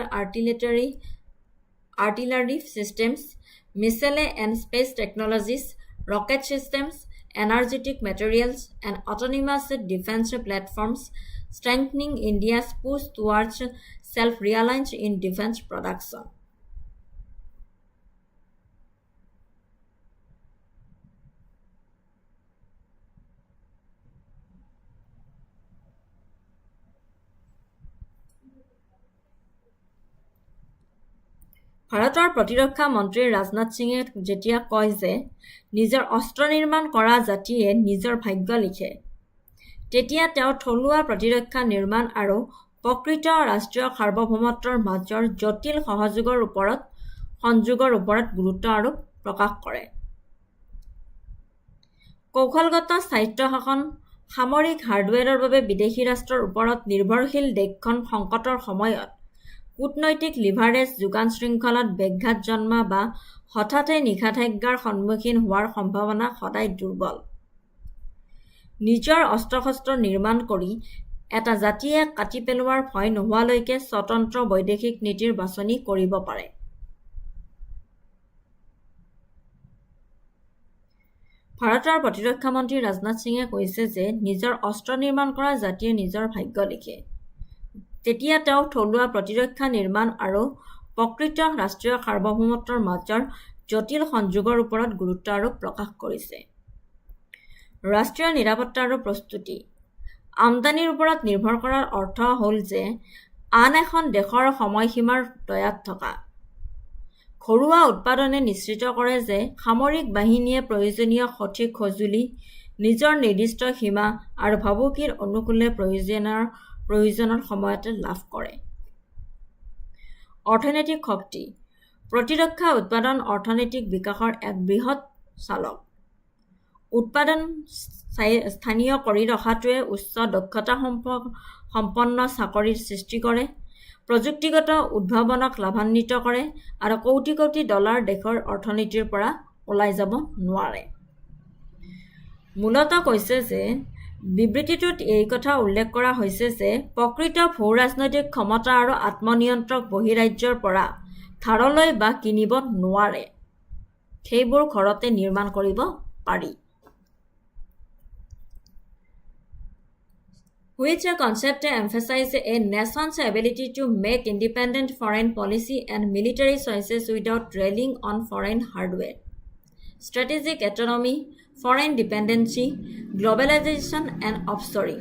A: artillery systems, missile and space technologies, rocket systems, energetic materials, and autonomous defense platforms, strengthening India's push towards self-reliance in defense production. ভাৰতৰ প্ৰতিৰক্ষা মন্ত্ৰী ৰাজনাথ সিঙে যেতিয়া কয় যে নিজৰ অস্ত্ৰ নিৰ্মাণ কৰা জাতিয়ে নিজৰ ভাগ্য লিখে, তেতিয়া তেওঁ থলুৱা প্ৰতিৰক্ষা নিৰ্মাণ আৰু প্ৰকৃত ৰাষ্ট্ৰীয় সাৰ্বভৌমত্বৰ মাজৰ জটিল সংযোগৰ ওপৰত গুৰুত্ব আৰোপ প্ৰকাশ কৰে। কৌশলগত স্বায়ত্তশাসন, সামৰিক হাৰ্ডৱেৰৰ বাবে বিদেশী ৰাষ্ট্ৰৰ ওপৰত নিৰ্ভৰশীল দেশখন সংকটৰ সময়ত কূটনৈতিক লিভাৰেজ যোগান শৃংখলাত ব্যাঘাত জন্মা বা হঠাতে নিষেধাজ্ঞাৰ সন্মুখীন হোৱাৰ সম্ভাৱনা সদায় দুৰ্বল। নিজৰ অস্ত্ৰ-শস্ত্ৰ নিৰ্মাণ কৰি এটা জাতিয়ে কাটি পেলোৱাৰ ভয় নোহোৱালৈকে স্বতন্ত্ৰ বৈদেশিক নীতিৰ বাছনি কৰিব পাৰে। ভাৰতৰ প্ৰতিৰক্ষা মন্ত্ৰী ৰাজনাথ সিঙে কৈছে যে নিজৰ অস্ত্ৰ নিৰ্মাণ কৰা জাতিয়ে নিজৰ ভাগ্য লিখে, তেতিয়া তেওঁ থলুৱা প্ৰতিৰক্ষা নিৰ্মাণ আৰু প্ৰকৃত ৰাষ্ট্ৰীয় সাৰ্বভৌমত্বৰ মাজৰ জটিল সংযোগৰ ওপৰত গুৰুত্ব আৰোপ প্ৰকাশ কৰিছে। ৰাষ্ট্ৰীয় নিৰাপত্তা আৰু প্ৰস্তুতি। আমদানিৰ ওপৰত নিৰ্ভৰ কৰাৰ অৰ্থ হ'ল যে আন এখন দেশৰ সময়সীমাৰ দয়াত থকা। ঘৰুৱা উৎপাদনে নিশ্চিত কৰে যে সামৰিক বাহিনীয়ে প্ৰয়োজনীয় সঠিক সঁজুলি, নিজৰ নিৰ্দিষ্ট সীমা আৰু ভাবুকিৰ অনুকূলে প্ৰয়োজনৰ সময়তে লাভ কৰে। অৰ্থনৈতিক শক্তি। প্ৰতিৰক্ষা উৎপাদন অৰ্থনৈতিক বিকাশৰ এক বৃহৎ চালক। উৎপাদন স্থানীয় কৰি ৰখাটোৱে উচ্চ দক্ষতা সম্পন্ন চাকৰিৰ সৃষ্টি কৰে, প্ৰযুক্তিগত উদ্ভাৱনক লাভান্বিত কৰে আৰু কোটি কোটি ডলাৰ দেশৰ অৰ্থনীতিৰ পৰা ওলাই যাব নোৱাৰে। মূলতঃ কৈছে যে বিবৃতিটোত এই কথা উল্লেখ কৰা হৈছে যে প্ৰকৃত ভূ-ৰাজনৈতিক ক্ষমতা আৰু আত্মনিয়ন্ত্ৰক বহিৰাজ্যৰ পৰা ধাৰলৈ বা কিনিব নোৱাৰে, সেইবোৰ ঘৰতে নিৰ্মাণ কৰিব পাৰি। Which a concept emphasizes a nation's ability to make independent foreign policy and military choices without relying on foreign hardware. Strategic autonomy, foreign dependency, globalization and offshoring.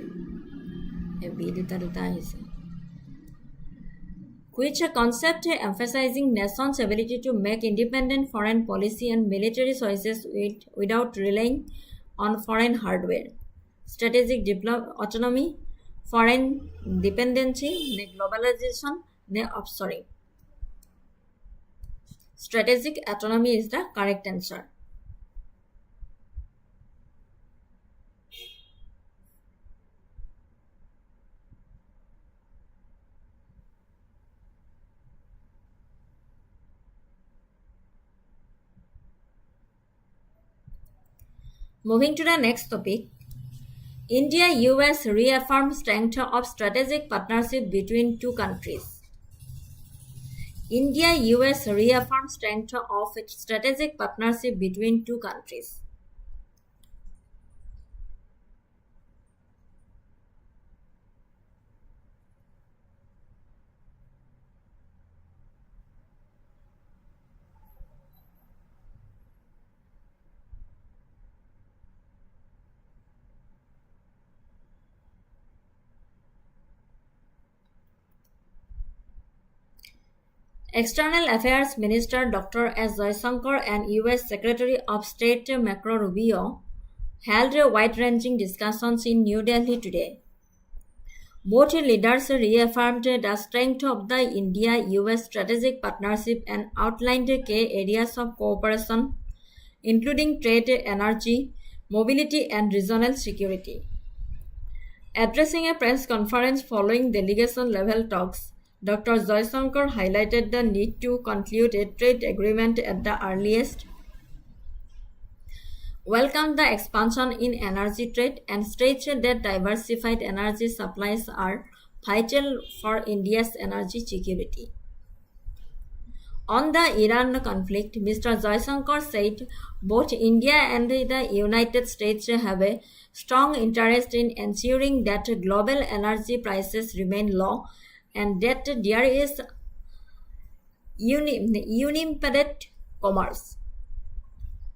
A: Which a concept emphasizing nation's ability to make independent foreign policy and military choices without relying on foreign hardware. Strategic autonomy, foreign dependency, globalization, offshoring. Strategic autonomy is the correct answer. Moving to the next topic, India-US reaffirmed strength of strategic partnership between two countries. India-US reaffirmed strength of its strategic partnership between two countries. External Affairs Minister Dr. S. Jaishankar and U.S. Secretary of State Marco Rubio held wide-ranging discussions in New Delhi today. Both leaders reaffirmed the strength of the India-US strategic partnership and outlined key areas of cooperation, including trade, energy, mobility, and regional security. Addressing a press conference following delegation-level talks, Dr. Jaishankar highlighted the need to conclude a trade agreement at the earliest, welcomed the expansion in energy trade, and stated that diversified energy supplies are vital for India's energy security. On the Iran conflict, Mr. Jaishankar said both India and the United States have a strong interest in ensuring that global energy prices remain low and that there is unimpeded commerce.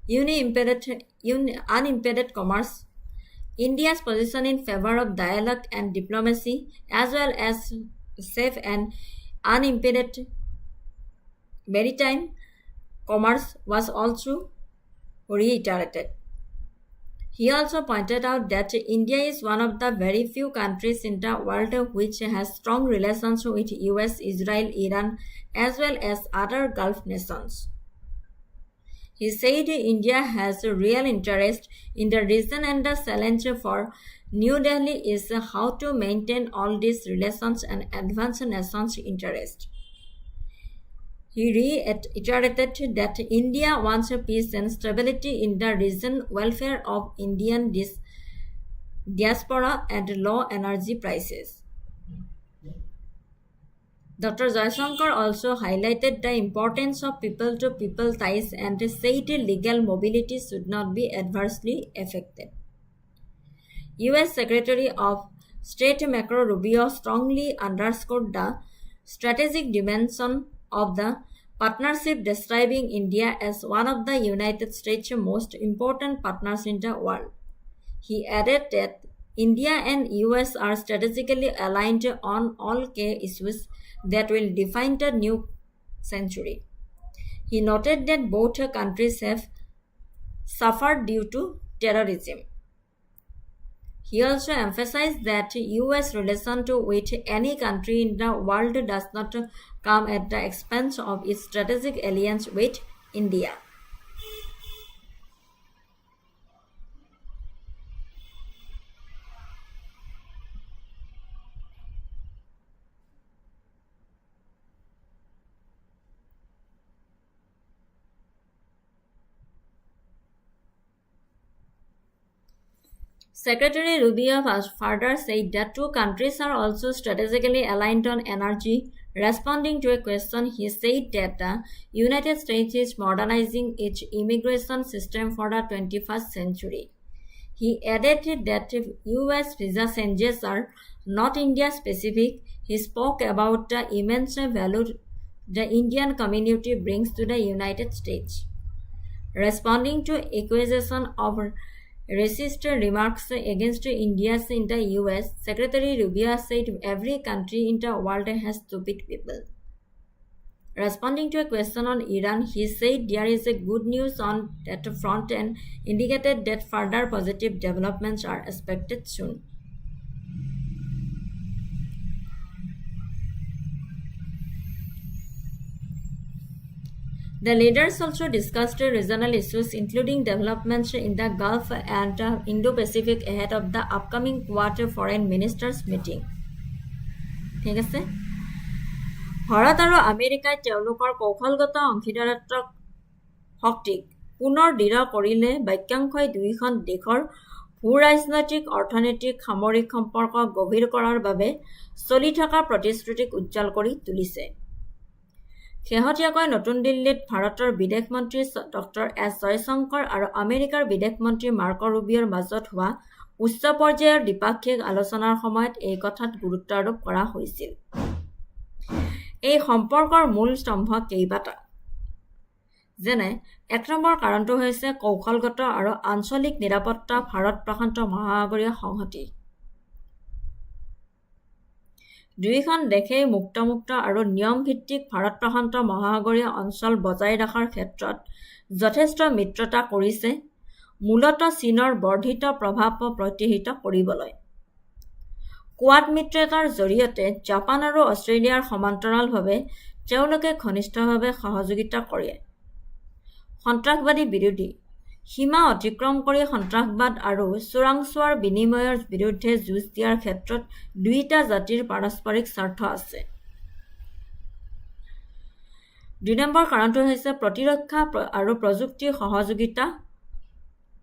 A: Unimpeded commerce. India's position in favor of dialogue and diplomacy, as well as safe and unimpeded maritime commerce, was also reiterated. He also pointed out that India is one of the very few countries in the world which has strong relations with US, Israel, Iran, as well as other Gulf nations. He said India has a real interest in the region and the challenge for New Delhi is how to maintain all these relations and advance nations' interest. He reiterated that India wants peace and stability in the region, welfare of Indian diaspora, and low energy prices. Dr. Jaishankar also highlighted the importance of people-to-people ties and said legal mobility should not be adversely affected. U.S. Secretary of State Marco Rubio strongly underscored the strategic dimension of the partnership, describing India as one of the United States' most important partners in the world. He added that India and US are strategically aligned on all key issues that will define the new century. He noted that both countries have suffered due to terrorism. He also emphasized that US relation with any country in the world does not come at the expense of its strategic alliance with India. Secretary Rubio further said that two countries are also strategically aligned on energy. Responding to a question, he said that the United States is modernizing its immigration system for the 21st century. He added that US visa changes are not India specific. He spoke about the immense value the Indian community brings to the United States. Responding to accusation of racist remarks against Indians in the US, Secretary Rubio said every country in the world has stupid people. Responding to a question on Iran, he said there is a good news on that front and indicated that further positive developments are expected soon. The leaders also discussed regional issues including developments in the Gulf and Indo-Pacific ahead of the upcoming Quad Foreign Ministers meeting. ঠিক আছে ভাৰত আৰু আমেৰিকাই তেওঁলোকৰ কৌশলগত অংশীদাৰত্বক শক্তিক পুনৰ দৃঢ় কৰিলে বাক্যাংশই দুয়োখন দেশৰ ভূ-ৰাজনৈতিক অৰ্থনৈতিক সামৰিক সম্পৰ্ক গভীৰ কৰাৰ বাবে চলি থকা প্ৰতিশ্ৰুতিক উজ্জ্বল কৰি তুলিছে। শেহতীয়াকৈ নতুন দিল্লীত ভাৰতৰ বিদেশ মন্ত্ৰী ডক্টৰ এছ জয়শংকৰ আৰু আমেৰিকাৰ বিদেশ মন্ত্ৰী মাৰ্কো ৰুবিঅ'ৰ মাজত হোৱা উচ্চ পৰ্যায়ৰ দ্বিপাক্ষিক আলোচনাৰ সময়ত এই কথাত গুৰুত্ব আৰোপ কৰা হৈছিল। এই সম্পৰ্কৰ মূল স্তম্ভ কেইবাটা, যেনে ১ নম্বৰ কাৰণটো হৈছে কৌশলগত আৰু আঞ্চলিক নিৰাপত্তা ভাৰত প্ৰশান্ত মহাসাগৰীয় সংহতি। দুয়োখন দেশেই মুক্ত আৰু নিয়মভিত্তিক ভাৰত প্ৰশান্ত মহাসাগৰীয় অঞ্চল বজাই ৰখাৰ ক্ষেত্ৰত যথেষ্ট মিত্ৰতা কৰিছে, মূলতঃ চীনৰ বৰ্ধিত প্ৰভাৱ প্ৰতিহত কৰিবলৈ। কোৱাড মিত্ৰতাৰ জৰিয়তে জাপান আৰু অষ্ট্ৰেলিয়াৰ সমান্তৰালভাৱে তেওঁলোকে ঘনিষ্ঠভাৱে সহযোগিতা কৰে। সন্ত্ৰাসবাদী বিৰোধী সীমা অতিক্ৰম কৰি সন্ত্ৰাসবাদ আৰু চোৰাংচোৱাৰ বিনিময়ৰ বিৰুদ্ধে যুঁজ দিয়াৰ ক্ষেত্ৰত দুয়োটা জাতিৰ পাৰস্পৰিক স্বাৰ্থ আছে। 2 নম্বৰ কাৰণটো হৈছে প্ৰতিৰক্ষা আৰু প্ৰযুক্তিৰ সহযোগিতা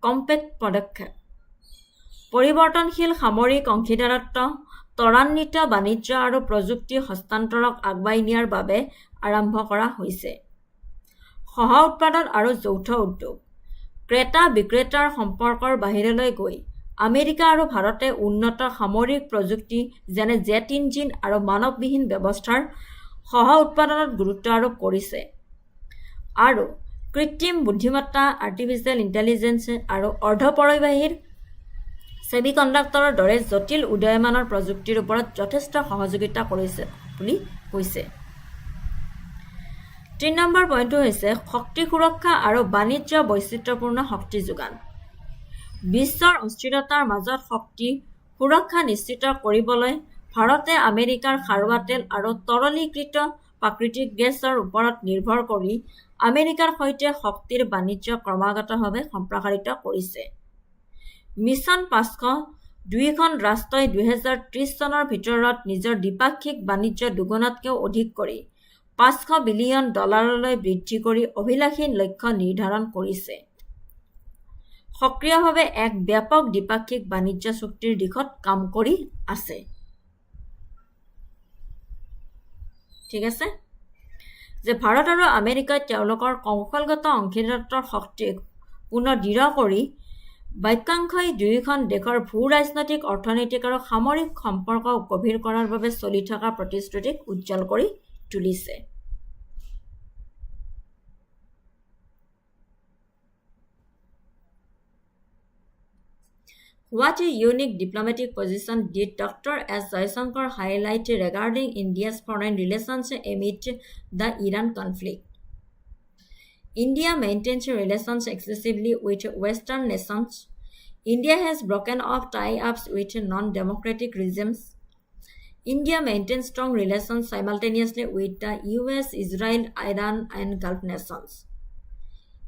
A: কম্পেক্ট পদক্ষেপ। পৰিৱৰ্তনশীল সামৰিক অংশীদাৰত্ব, ত্বৰান্বিত বাণিজ্য আৰু প্ৰযুক্তি হস্তান্তৰক আগুৱাই নিয়াৰ বাবে আৰম্ভ কৰা হৈছে। সহ উৎপাদন আৰু যৌথ উদ্যোগ। ক্ৰেতা বিক্ৰেতাৰ সম্পৰ্কৰ বাহিৰলৈ গৈ আমেৰিকা আৰু ভাৰতে উন্নত সামৰিক প্ৰযুক্তি যেনে জেট ইঞ্জিন আৰু মানৱবিহীন ব্যৱস্থাৰ সহ উৎপাদনত গুৰুত্ব আৰোপ কৰিছে আৰু কৃত্ৰিম বুদ্ধিমত্তা, আৰ্টিফিচিয়েল ইণ্টেলিজেন্স আৰু অৰ্ধপৰিবাহীৰ ছেমিকণ্ডাক্টৰৰ দৰে জটিল উদীয়মানৰ প্ৰযুক্তিৰ ওপৰত যথেষ্ট সহযোগিতা কৰিছে বুলি কৈছে। 3 নম্বৰ পইণ্টটো হৈছে শক্তি সুৰক্ষা আৰু বাণিজ্য বৈচিত্ৰ্যপূৰ্ণ শক্তি যোগান। বিশ্বৰ অস্থিৰতাৰ মাজত শক্তি সুৰক্ষা নিশ্চিত কৰিবলৈ ভাৰতে আমেৰিকাৰ খাৰুৱা তেল আৰু তৰলীকৃত প্ৰাকৃতিক গেছৰ ওপৰত নিৰ্ভৰ কৰি আমেৰিকাৰ সৈতে শক্তিৰ বাণিজ্য ক্ৰমাগতভাৱে সম্প্ৰসাৰিত কৰিছে। মিছন 500 দুয়োখন ৰাষ্ট্ৰই 2030 চনৰ ভিতৰত নিজৰ দ্বিপাক্ষিক বাণিজ্য দুগুণতকৈও অধিক কৰি $500 বিলিয়ন বৃদ্ধি কৰি অভিলাষী লক্ষ্য নিৰ্ধাৰণ কৰিছে। সক্ৰিয়ভাৱে এক ব্যাপক দ্বিপাক্ষিক বাণিজ্য চুক্তিৰ দিশত কাম কৰি আছে। ঠিক আছে, যে ভাৰত আৰু আমেৰিকাই তেওঁলোকৰ কৌশলগত অংশীদাৰত্বৰ শক্তিক পুনৰ দৃঢ় কৰি বাক্যাংশই দুয়োখন দেশৰ ভূ-ৰাজনৈতিক, অৰ্থনৈতিক আৰু সামৰিক সম্পৰ্ক গভীৰ কৰাৰ বাবে চলি থকা প্ৰতিশ্ৰুতিক উজ্জ্বল কৰি তুলিছে। What a unique diplomatic position did Dr. S. Jaishankar highlight regarding India's foreign relations amid the Iran conflict? India maintains relations exclusively with Western nations. India has broken off tie-ups with non-democratic regimes. India maintains strong relations simultaneously with the US, Israel, Iran, and Gulf nations.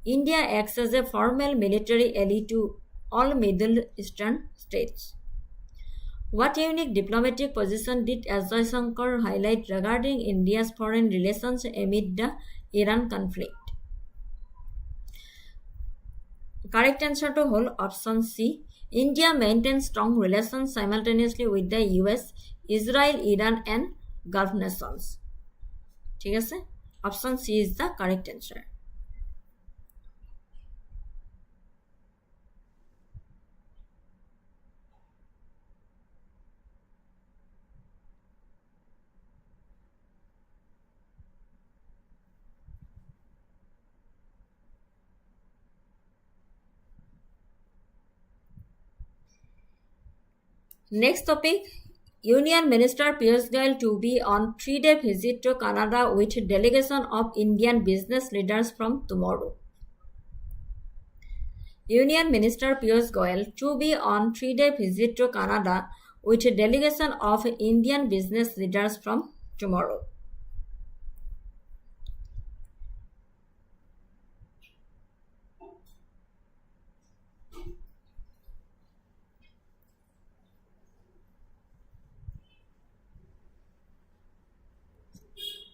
A: India acts as a formal military ally to all Middle Eastern states. What unique diplomatic position did S. Jaishankar highlight regarding India's foreign relations amid the Iran conflict? Correct answer to whole option C. India maintains strong relations simultaneously with the US, Israel, Iran, and Gulf nations. ঠিক আছে, option C is the correct answer. Next topic, Union Minister Piyush Goyal to be on 3-day visit to Canada with delegation of Indian business leaders from tomorrow. Union Minister Piyush Goyal to be on 3-day visit to Canada with a delegation of Indian business leaders from tomorrow.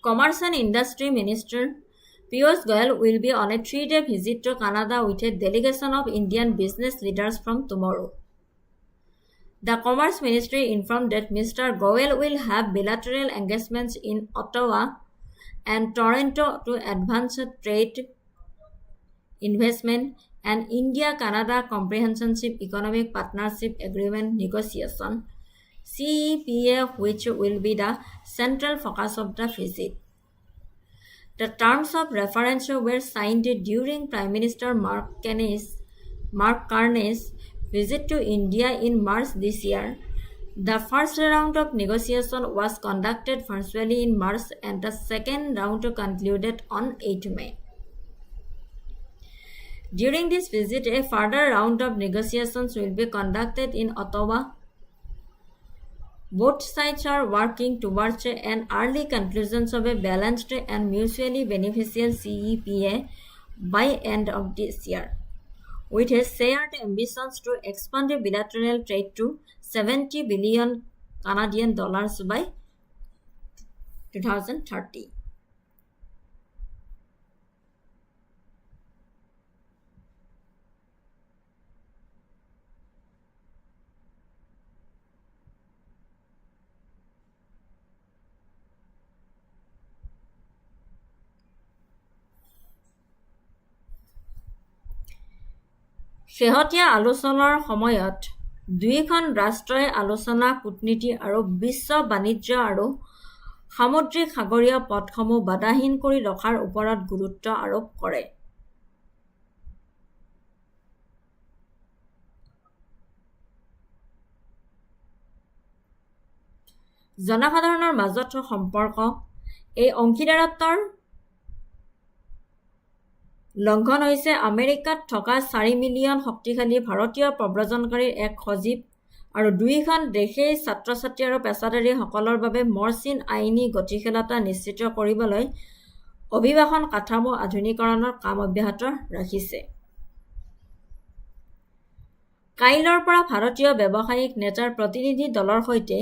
A: Commerce and Industry Minister Piyush Goyal will be on a 3-day visit to Canada with a delegation of Indian business leaders from tomorrow. The Commerce Ministry informed that Mr. Goyal will have bilateral engagements in Ottawa and Toronto to advance trade, investment, and India-Canada Comprehensive Economic Partnership Agreement negotiation (CEPA), which will be the central focus of the visit. The terms of reference were signed during Prime Minister Mark Carney's visit to India in March this year. The first round of negotiation was conducted virtually in March, and the second round concluded on 8 May. During this visit, a further round of negotiations will be conducted in Ottawa. Both sides are working towards an early conclusion of a balanced and mutually beneficial CEPA by end of this year. with his shared ambitions to expand bilateral trade to $70 billion Canadian dollars by 2030. শেহতীয়া আলোচনাৰ সময়ত দুয়োখন ৰাষ্ট্ৰই আলোচনা, কূটনীতি আৰু বিশ্ব বাণিজ্য আৰু সামুদ্ৰিক সাগৰীয় পথসমূহ বাধাহীন কৰি ৰখাৰ ওপৰত গুৰুত্ব আৰোপ কৰে। জনসাধাৰণৰ মাজত সম্পৰ্ক এই অংশীদাৰত্বৰ লংঘন হৈছে আমেৰিকাত থকা 4 মিলিয়ন শক্তিশালী ভাৰতীয় প্ৰব্ৰজনকাৰীৰ এক সজীৱ আৰু দুয়োখন দেশেই ছাত্ৰ-ছাত্ৰী আৰু পেছাদাৰীসকলৰ বাবে মসৃণ আইনী গতিশীলতা নিশ্চিত কৰিবলৈ অভিবাসন কাঠামো আধুনিকীকৰণৰ কাম অব্যাহত ৰাখিছে। কাইলৈৰ পৰা ভাৰতীয় ব্যৱসায়িক নেতাৰ প্ৰতিনিধি দলৰ সৈতে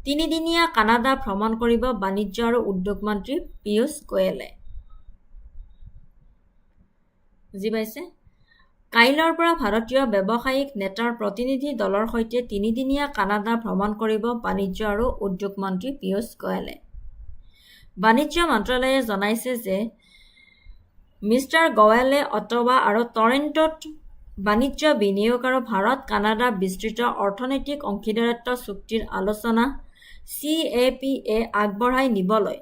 A: 3-দিনীয়া কানাডা ভ্ৰমণ কৰিব বাণিজ্য আৰু উদ্যোগ মন্ত্ৰী পীয়ূষ গোৱেলে। বুজি পাইছে? কাইলৈৰ পৰা ভাৰতীয় ব্যৱসায়িক নেতাৰ প্ৰতিনিধি দলৰ সৈতে 3-দিনীয়া কানাডা ভ্ৰমণ কৰিব বাণিজ্য আৰু উদ্যোগ মন্ত্ৰী পীয়ূষ গোৱেলে। বাণিজ্য মন্ত্ৰালয়ে জনাইছে যে মিষ্টাৰ গোৱেলে অটৱা আৰু টৰন্টোত বাণিজ্য বিনিয়োগ আৰু ভাৰত-কানাডা বিস্তৃত অৰ্থনৈতিক অংশীদাৰত্ব চুক্তিৰ আলোচনা CAPA আগবঢ়াই নিবলৈ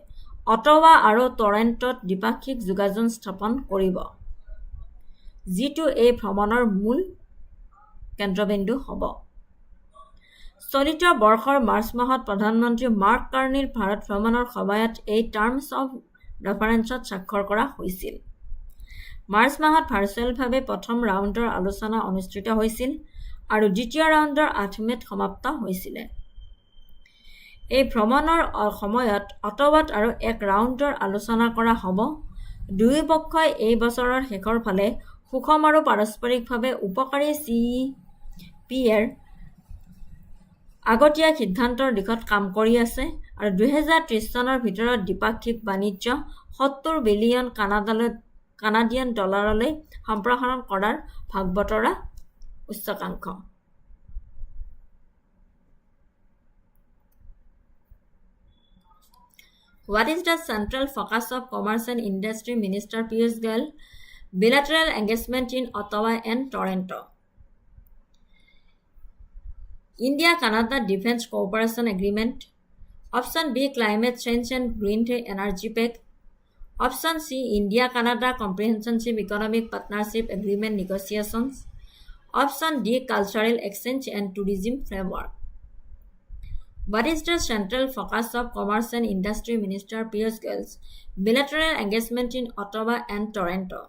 A: অটৱা আৰু টৰন্টোত দ্বিপাক্ষিক যোগাযোগ স্থাপন কৰিব, যিটো এই ভ্ৰমণৰ মূল কেন্দ্ৰবিন্দু হ'ব। চলিত বৰ্ষৰ মাৰ্চ মাহত প্ৰধানমন্ত্ৰী মাৰ্ক কাৰ্ণীৰ ভাৰত ভ্ৰমণৰ সময়ত এই টাৰ্মছ অৱ ৰেফাৰেন্সত স্বাক্ষৰ কৰা হৈছিল। মাৰ্চ মাহত ভাৰ্চুৱেলভাৱে প্ৰথম ৰাউণ্ডৰ আলোচনা অনুষ্ঠিত হৈছিল আৰু দ্বিতীয় ৰাউণ্ডৰ 8 মে'ত সমাপ্ত হৈছিল। এই ভ্ৰমণৰ সময়ত অটৱাত আৰু এক ৰাউণ্ডৰ আলোচনা কৰা হ'ব। দুয়ো পক্ষই এই বছৰৰ শেষৰ ফালে সুষম আৰু পাৰস্পৰিকভাৱে উপকাৰী CEPAৰ আগতীয়া সিদ্ধান্তৰ দিশত কাম কৰি আছে আৰু 2030 চনৰ ভিতৰত দ্বিপাক্ষিক বাণিজ্য $70 বিলিয়ন কানাডিয়ান ডলাৰলৈ সম্প্ৰসাৰণ কৰাৰ ভাগ-বতৰা উচ্চাকাংক্ষা। What is the central focus of Commerce and Industry Minister Piyush Goyal bilateral engagement in Ottawa and Toronto? India-Canada Defense Cooperation Agreement. Option B, Climate Change and Green Energy Pact. Option C, India-Canada Comprehensive Economic Partnership Agreement negotiations. Option D, Cultural Exchange and Tourism Framework. What is the central focus of Commerce and Industry Minister Piyush Goyal's bilateral engagement in Ottawa and Toronto?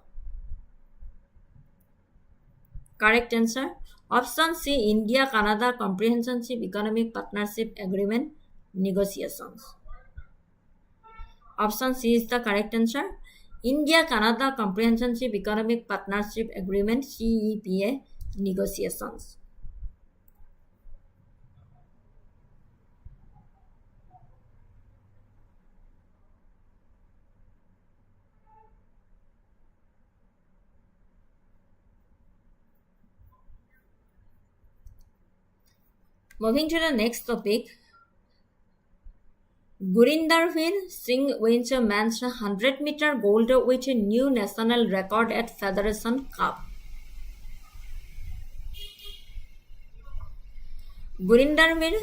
A: Correct answer. Option C, India-Canada Comprehensive Economic Partnership Agreement negotiations. Option C is the correct answer. India-Canada Comprehensive Economic Partnership Agreement CEPA negotiations. Moving to the next topic, Gurinder Singh wins a men's 100-meter gold with a new national record at Federation Cup. Gurinder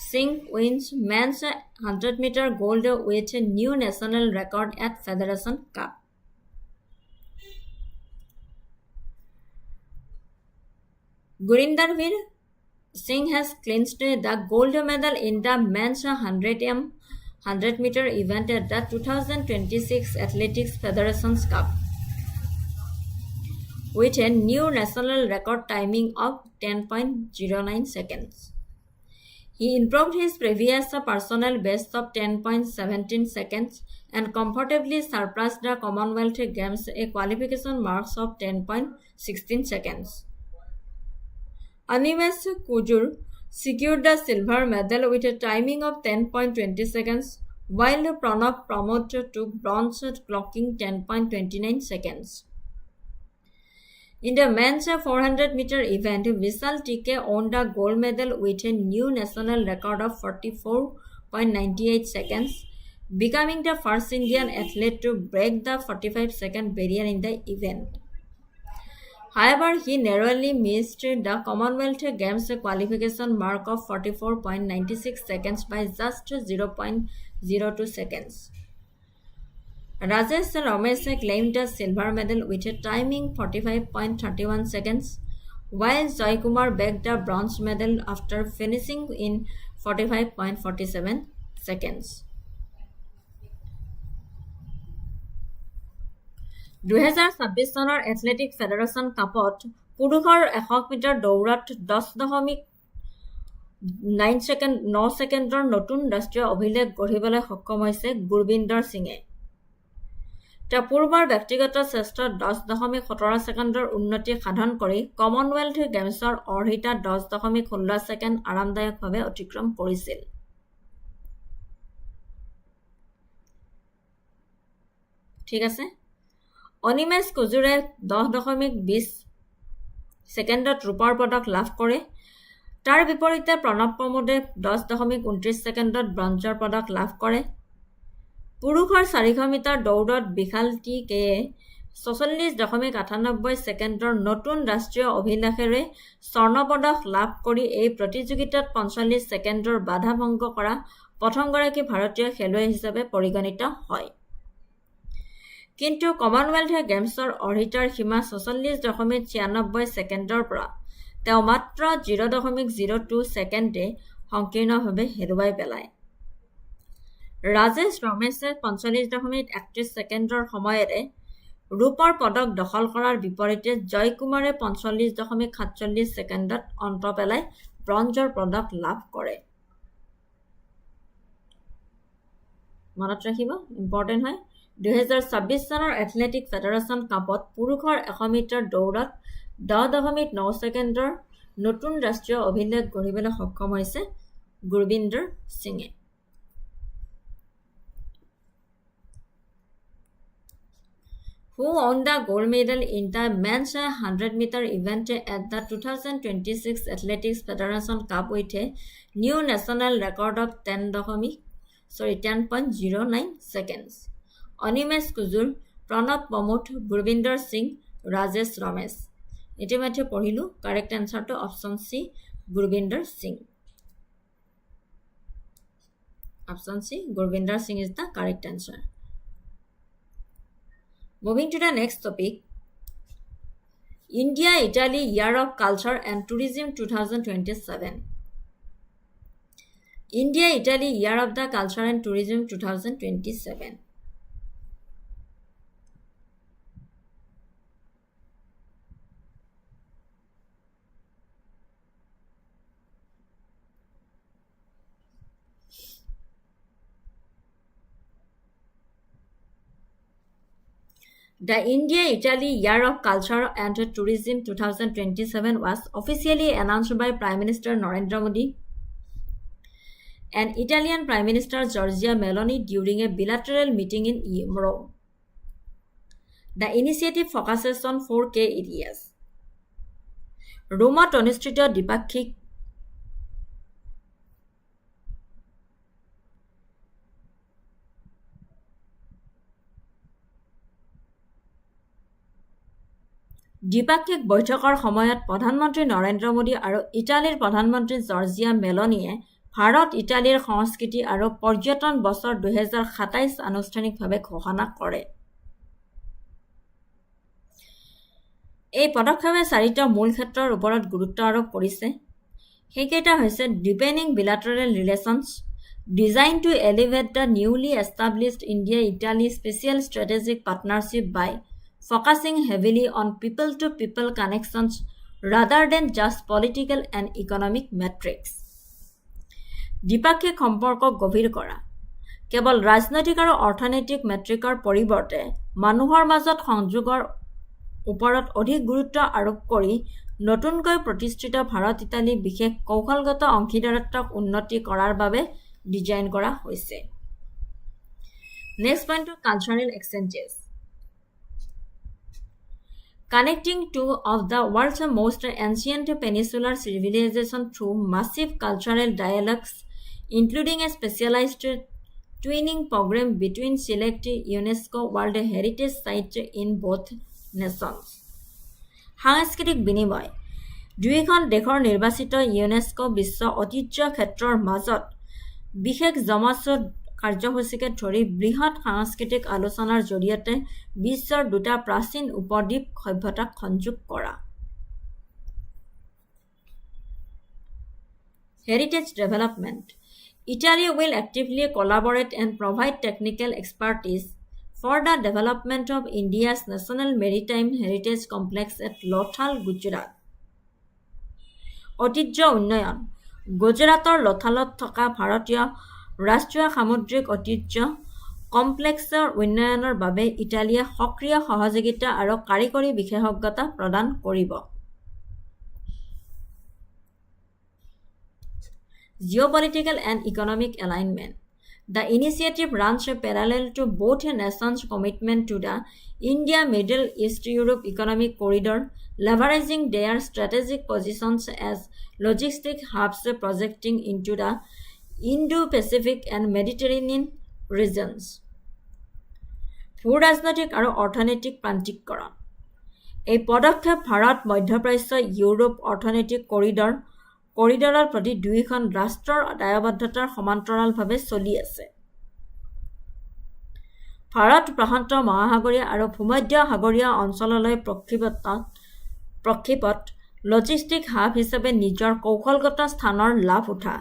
A: Singh wins men's 100-meter gold with a new national record at Federation Cup. Gurinder Singh has clinched the gold medal in the men's 100-meter event at the 2026 Athletics Federation's Cup with a new national record timing of 10.09 seconds. He improved his previous personal best of 10.17 seconds and comfortably surpassed the Commonwealth Games a qualification marks of 10.16 seconds. Animesh Kujur secured the silver medal with a timing of 10.20 seconds, while Pranav Pramod took bronze clocking 10.29 seconds. In the men's 400-meter event, Vishal TK won the gold medal with a new national record of 44.98 seconds, becoming the first Indian athlete to break the 45-second barrier in the event. However, he narrowly missed the Commonwealth Games qualification mark of 44.96 seconds by just 0.02 seconds. Rajesh Ramesh claimed the silver medal with a timing 45.31 seconds, while Joy Kumar bagged the bronze medal after finishing in 45.47 seconds. 2026 চনৰ athletic federation কাপত পুৰুষৰ 100 metre দৌৰত 10.9 ছেকেণ্ডৰ নতুন ৰাষ্ট্ৰীয় অভিলেখ গঢ়িবলৈ সক্ষম হৈছে গুৰবিন্দৰ সিঙে। তেওঁ পূৰ্বৰ ব্যক্তিগত শ্ৰেষ্ঠত 10.17 ছেকেণ্ডৰ উন্নতি সাধন কৰি কমনৱেলথ গেমছৰ অৰ্হিতা 10.16 ছেকেণ্ড আৰামদায়কভাৱে অতিক্ৰম কৰিছিল। ঠিক আছে। অনিমেশ কুজুৰে 10.20 ছেকেণ্ডত ৰূপৰ পদক লাভ কৰে। তাৰ বিপৰীতে প্ৰণৱ প্ৰমোদে 10.29 ছেকেণ্ডত ব্ৰঞ্জৰ পদক লাভ কৰে। পুৰুষৰ 400 মিটাৰ দৌৰত বিশাল টি কেয়ে 46.98 ছেকেণ্ডৰ নতুন ৰাষ্ট্ৰীয় অভিলেখেৰে স্বৰ্ণ পদক লাভ কৰি এই প্ৰতিযোগিতাত 45 ছেকেণ্ডৰ বাধা ভংগ কৰা প্ৰথমগৰাকী ভাৰতীয় খেলুৱৈ হিচাপে পৰিগণিত হয়। কিন্তু কমনৱেলথ গেমছৰ অৰ্হিতাৰ সীমা 46.96 ছেকেণ্ডৰ পৰা তেওঁ মাত্ৰ 0.02 ছেকেণ্ডে সংকীৰ্ণভাৱে হেৰুৱাই পেলায়। ৰাজেশ ৰমেশে 45.31 ছেকেণ্ডৰ সময়েৰে ৰূপৰ পদক দখল কৰাৰ বিপৰীতে জয় কুমাৰে 45.47 ছেকেণ্ডত অন্ত পেলাই ব্ৰঞ্জৰ পদক লাভ কৰে। মনত ৰাখিব, ইম্পৰ্টেণ্ট হয়। 2026 চনৰ এথলেটিক ফেডাৰেশ্যন কাপত পুৰুষৰ 100 মিটাৰ দৌৰত 10.9 ছেকেণ্ডৰ নতুন ৰাষ্ট্ৰীয় অভিলেখ গঢ়িবলৈ সক্ষম হৈছে গুৰবিন্দৰ সিঙে। Who won the gold medal in the men's 100-meter event at the 2026 Athletics Federation Cup with a new national record of 10.09 seconds. Animesh Kujur, Pranab Pramod, Gurvinder Singh, Rajesh Ramesh. ইতিমধ্যে পঢ়িলো। কাৰেক্ট এনচাৰটো option C, Gurvinder Singh. Option C, Gurvinder Singh is the correct answer. Moving to the next topic, India-Italy Year of Culture and Tourism 2027. India-Italy Year of the Culture and Tourism 2027. The India-Italy Year of Culture and Tourism 2027 was officially announced by Prime Minister Narendra Modi and Italian Prime Minister Giorgia Meloni during a bilateral meeting in Rome. The initiative focuses on 4 key areas. Rome অনুষ্ঠিত দ্বিপাক্ষিক বৈঠকৰ সময়ত প্ৰধানমন্ত্ৰী নৰেন্দ্ৰ মোদী আৰু ইটালীৰ প্ৰধানমন্ত্ৰী Georgia মেলনিয়ে Bharat ইটালীৰ সংস্কৃতি আৰু পৰ্যটন বছৰ 2027 আনুষ্ঠানিকভাৱে ঘোষণা কৰে। এই পদক্ষেপে 4টা মূল ক্ষেত্ৰৰ ওপৰত গুৰুত্ব আৰোপ কৰিছে। সেইকেইটা হৈছে deepening bilateral relations, design to elevate the newly established India Italy special strategic partnership by focusing heavily on people-to-people connections rather than just political and economic metrics. দ্বিপাক্ষিক সম্পৰ্ক গভীৰ কৰা, কেৱল ৰাজনৈতিক আৰু অৰ্থনৈতিক মেট্ৰিকৰ পৰিৱৰ্তে মানুহৰ মাজত সংযোগৰ ওপৰত অধিক গুৰুত্ব আৰোপ কৰি নতুনকৈ প্ৰতিষ্ঠিত ভাৰত-ইটালী বিশেষ কৌশলগত অংশীদাৰত্বক উন্নতি কৰাৰ বাবে ডিজাইন কৰা হৈছে। Next point cultural exchanges. Connecting two of the world's most ancient peninsular civilizations through massive cultural dialogues, including a specialized twinning program between select UNESCO World Heritage Sites in both nations. সাংস্কৃতিক বিনিময়। দুয়োখন দেশৰ নিৰ্বাচিত UNESCO বিশ্ব ঐতিহ্য ক্ষেত্ৰৰ মাজত বিশেষ জমাছুদ কাৰ্যসূচীকে ধৰি বৃহৎ সাংস্কৃতিক আলোচনাৰ জৰিয়তে বিশ্বৰ দুটা প্ৰাচীন উপদ্বীপ সভ্যতাক সংযোগ কৰা। Heritage development. Italy will actively collaborate and provide technical expertise for the development of India's National Maritime Heritage Complex at Lothal, Gujarat. ঐতিহ্য উন্নয়ন। গুজৰাটৰ লথালত থকা ভাৰতীয় ৰাষ্ট্ৰীয় সামুদ্ৰিক ঐতিহ্য কমপ্লেক্সৰ উন্নয়নৰ বাবে ইটালীয়ে সক্ৰিয় সহযোগিতা আৰু কাৰিকৰী বিশেষজ্ঞতা প্ৰদান কৰিব। Geopolitical and economic alignment. The initiative runs parallel to both nations' commitment to the India-Middle East-Europe Economic Corridor, leveraging their strategic positions as logistic hubs projecting into the Indo-Pacific and Mediterranean regions. ভূ-ৰাজনৈতিক আৰু অৰ্থনৈতিক প্ৰান্তিককৰণ। এই পদক্ষেপ ভাৰত মধ্যপ্ৰাচ্য ইউৰোপ অৰ্থনৈতিক কৰিডৰৰ প্ৰতি দুয়োখন ৰাষ্ট্ৰৰ দায়বদ্ধতাৰ সমান্তৰালভাৱে চলি আছে। ভাৰত প্ৰশান্ত মহাসাগৰীয় আৰু ভূমধ্য সাগৰীয় অঞ্চললৈ প্ৰক্ষেপত লজিষ্টিক হাব হিচাপে নিজৰ কৌশলগত স্থানৰ লাভ উঠা।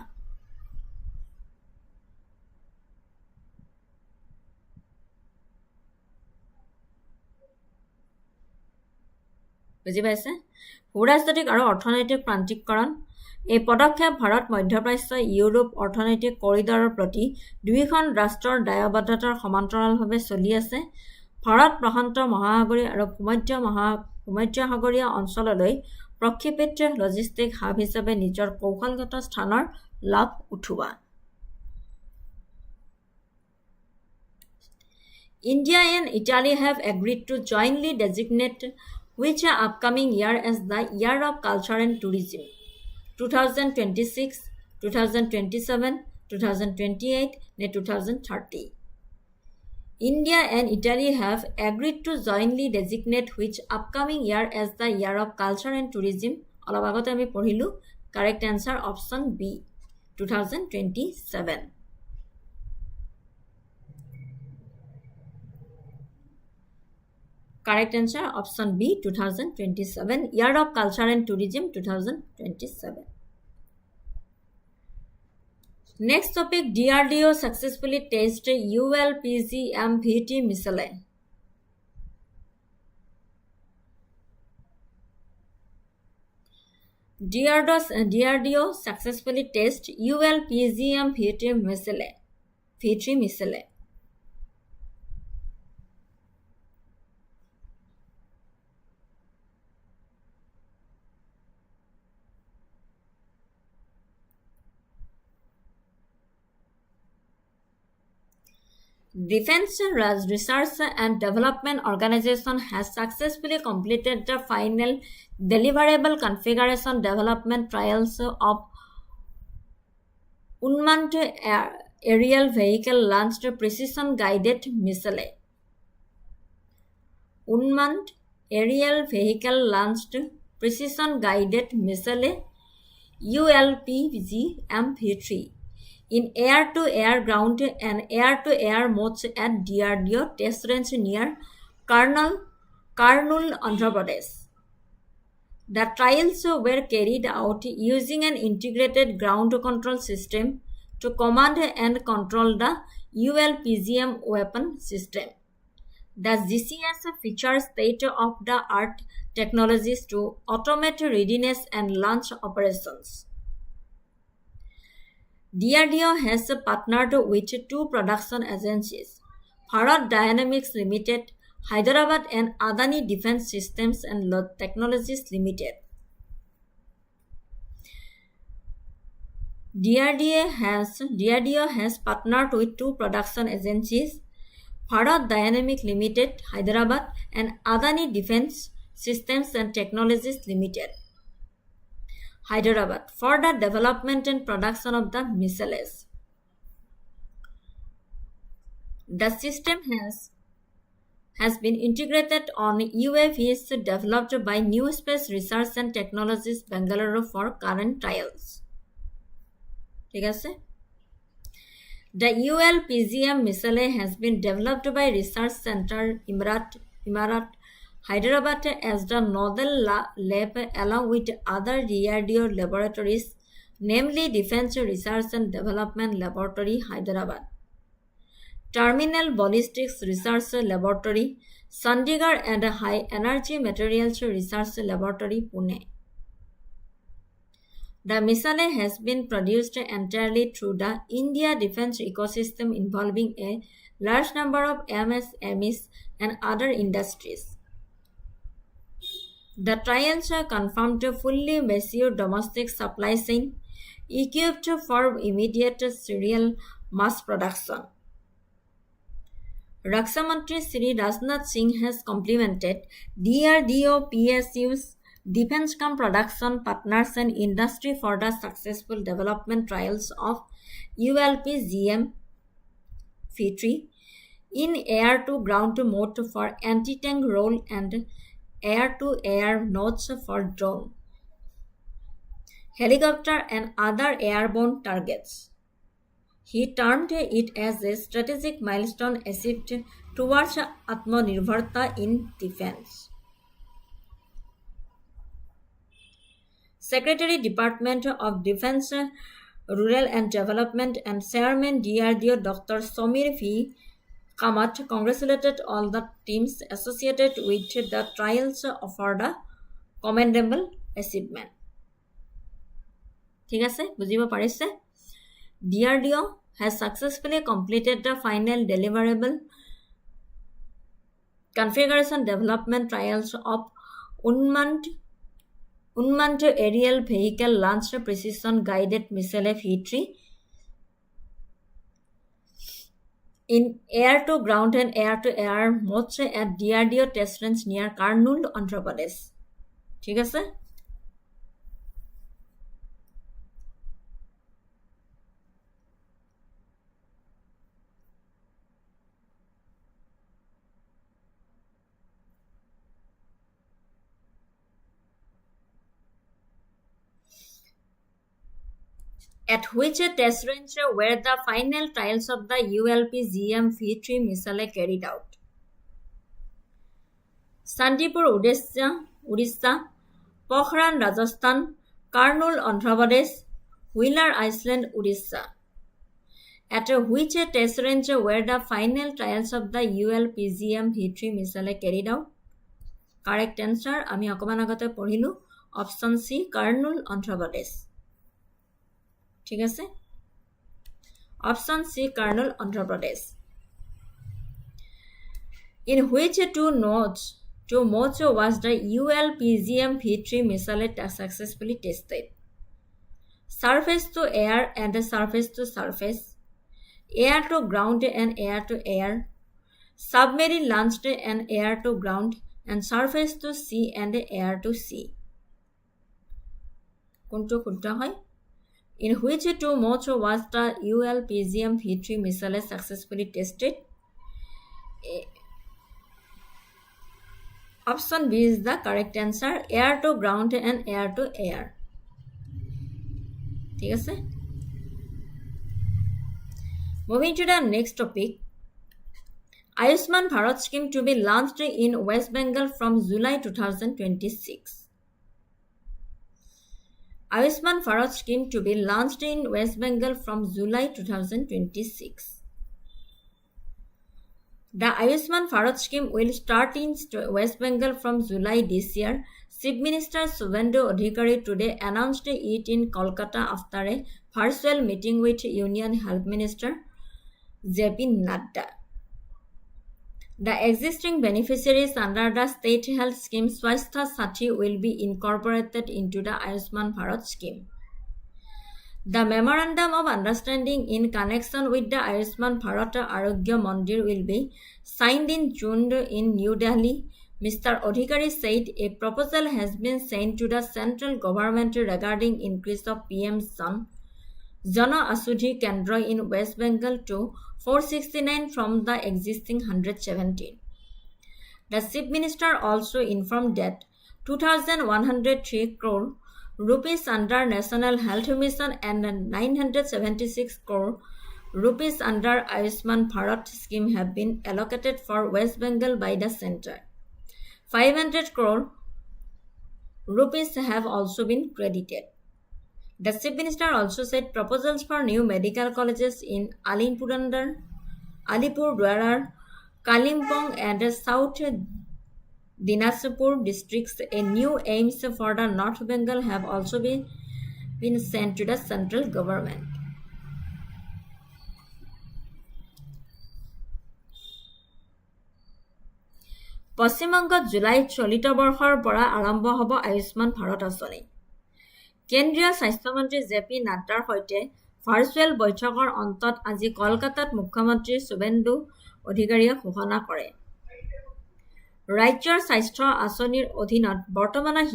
A: বুজি পাইছে? ভূ-ৰাজনৈতিক আৰু অৰ্থনৈতিক প্ৰান্তিককৰণ। এই পদক্ষেপ ভাৰত মধ্যপ্ৰাচ্য ইউৰোপ অৰ্থনৈতিক কৰিডৰৰ প্ৰতি দুয়োখন ৰাষ্ট্ৰৰ দায়বদ্ধতাৰ সমান্তৰালভাৱে চলি আছে। ভাৰত প্ৰশান্ত মহাসাগৰীয় আৰু ভূমধ্য সাগৰীয় অঞ্চললৈ প্ৰক্ষেপিত লজিষ্টিক হাব হিচাপে নিজৰ কৌশলগত স্থানৰ লাভ উঠোৱা। India and Italy have agreed to jointly designate which upcoming year as the Year of Culture and Tourism, 2026, 2027, 2028, and 2030. India and Italy have agreed to jointly designate which upcoming year as the Year of Culture and Tourism. অলপ আগতে আমি পঢ়িলো correct answer option B, 2027. Correct answer option B, 2027. Year of Culture and Tourism, 2027. Next topic, DRDO successfully tested ULPGMVT missile. DRDO successfully tested ULPGMVT missile. V3 missile. Defense Research and Development Organization has successfully completed the final deliverable configuration development trials of unmanned aerial vehicle launched precision guided missile. Unmanned aerial vehicle launched precision guided missile ULPGMV3 in air-to-air, ground and air-to-air modes at DRDO test range near Karnool, Andhra Pradesh. The trials were carried out using an integrated ground control system to command and control the ULPGM weapon system. The GCS features state-of-the-art technologies to automate readiness and launch operations. DRDO has partnered with two production agencies, Bharat Dynamics Limited, Hyderabad and Adani Defense Systems and Technologies Limited. DRDO has partnered with two production agencies, Bharat Dynamic Limited, Hyderabad and Adani Defense Systems and Technologies Limited, Hyderabad, for the development and production of the missiles. The system has been integrated on UAVs developed by New Space Research and Technologies Bangalore for current trials. ঠিক আছে? The ULPGM missile has been developed by Research Center Emirat Hyderabad as the nodal lab along with other DRDO laboratories, namely Defense Research and Development Laboratory Hyderabad, Terminal Ballistics Research Laboratory Chandigarh and High Energy Materials Research Laboratory Pune. The missile has been produced entirely through the India defense ecosystem involving a large number of MSMEs and other industries. The trials confirmed a fully mature domestic supply chain equipped for immediate serial mass production. Raksha Mantri Sri Rajnath Singh has complimented DRDO PSU's defense production partners and industry for the successful development trials of ULP-GM V3 in air-to-ground mode for anti-tank role and air-to-air nodes for drone, helicopter and other airborne targets. He termed it as a strategic milestone achieved towards Atmanirbharta in defense. Secretary Department of Defense, Rural and Development and Chairman DRDO Dr. Somir V. Kamat congratulated all the teams associated with the trials for the commendable achievement. ঠিক আছে, বুজিব পাৰিছে? DRDO has successfully completed the final deliverable configuration development trials of Unmanned Aerial Vehicle Launched Precision Guided Missile V3 in air-to-ground and air-to-air modes at DRDO test range near Karnool, Andhra Pradesh. ঠিক আছে? At which test range were the final trials of the ULP-GM V3 missile carried out. Sandipur, Odisha, Pokhran, Rajasthan, Karnool, Andhra Pradesh, Wheeler Island, Odisha. At which test range were the final trials of the ULP-GM V3 missile carried out? Correct answer, আমি অকমান আগতে পঢ়িলো, option C, Karnool, Andhra Pradesh. ঠিক আছে? Option C, Karnool, Andhra Pradesh. In which two modes was the ULP-GM V3 missile successfully tested? Surface to air and surface to surface, air to ground and air to air, submarine launched and air to ground, and surface to sea and air to sea. কোনটো শুদ্ধ হয়? In which two modes was the ULP-GM V3 missile successfully tested? Option B is the correct answer, air to ground and air to air. ঠিক আছে? Moving to the next topic, Ayushman Bharat scheme to be launched in West Bengal from July 2026. Ayushman Bharat scheme to be launched in West Bengal from July 2026. The Ayushman Bharat scheme will start in West Bengal from July this year. Chief Minister Subhendu Adhikari today announced it in Kolkata after a virtual meeting with Union Health Minister J.P. Nadda. The existing beneficiaries under the state health scheme Swasthya Sathi will be incorporated into the Ayushman Bharat scheme. The memorandum of understanding in connection with the Ayushman Bharat Arogya Mandir will be signed in June in New Delhi. Mr. Adhikari said a proposal has been sent to the central government regarding increase of PM Jana Asudhi Kendra in West Bengal to 469 from the existing 117. The Chief Minister also informed that 2,103 crore rupees under National Health Mission and 976 crore rupees under Ayushman Bharat scheme have been allocated for West Bengal by the center. 500 crore rupees have also been credited. The Chief Minister also said proposals for new medical colleges in Alipurduar, Kalimpong and South Dinajpur districts, a new aims for the North Bengal have also been sent to the central government. পশ্চিমবংগত জুলাইত চলিত বৰ্ষৰ পৰা আৰম্ভ হ'ব আয়ুষ্মান ভাৰত আঁচনি। কেন্দ্ৰীয় স্বাস্থ্যমন্ত্ৰী জে.পি. নাড্ডাৰ সৈতে ভাৰ্চুৱেল বৈঠকৰ অন্তত আজি কলকাতাত মুখ্যমন্ত্ৰী শুভেন্দু অধিকাৰীয়ে ঘোষণা কৰে। ৰাজ্যৰ স্বাস্থ্য আঁচনিৰ অধীনত বৰ্তমানৰ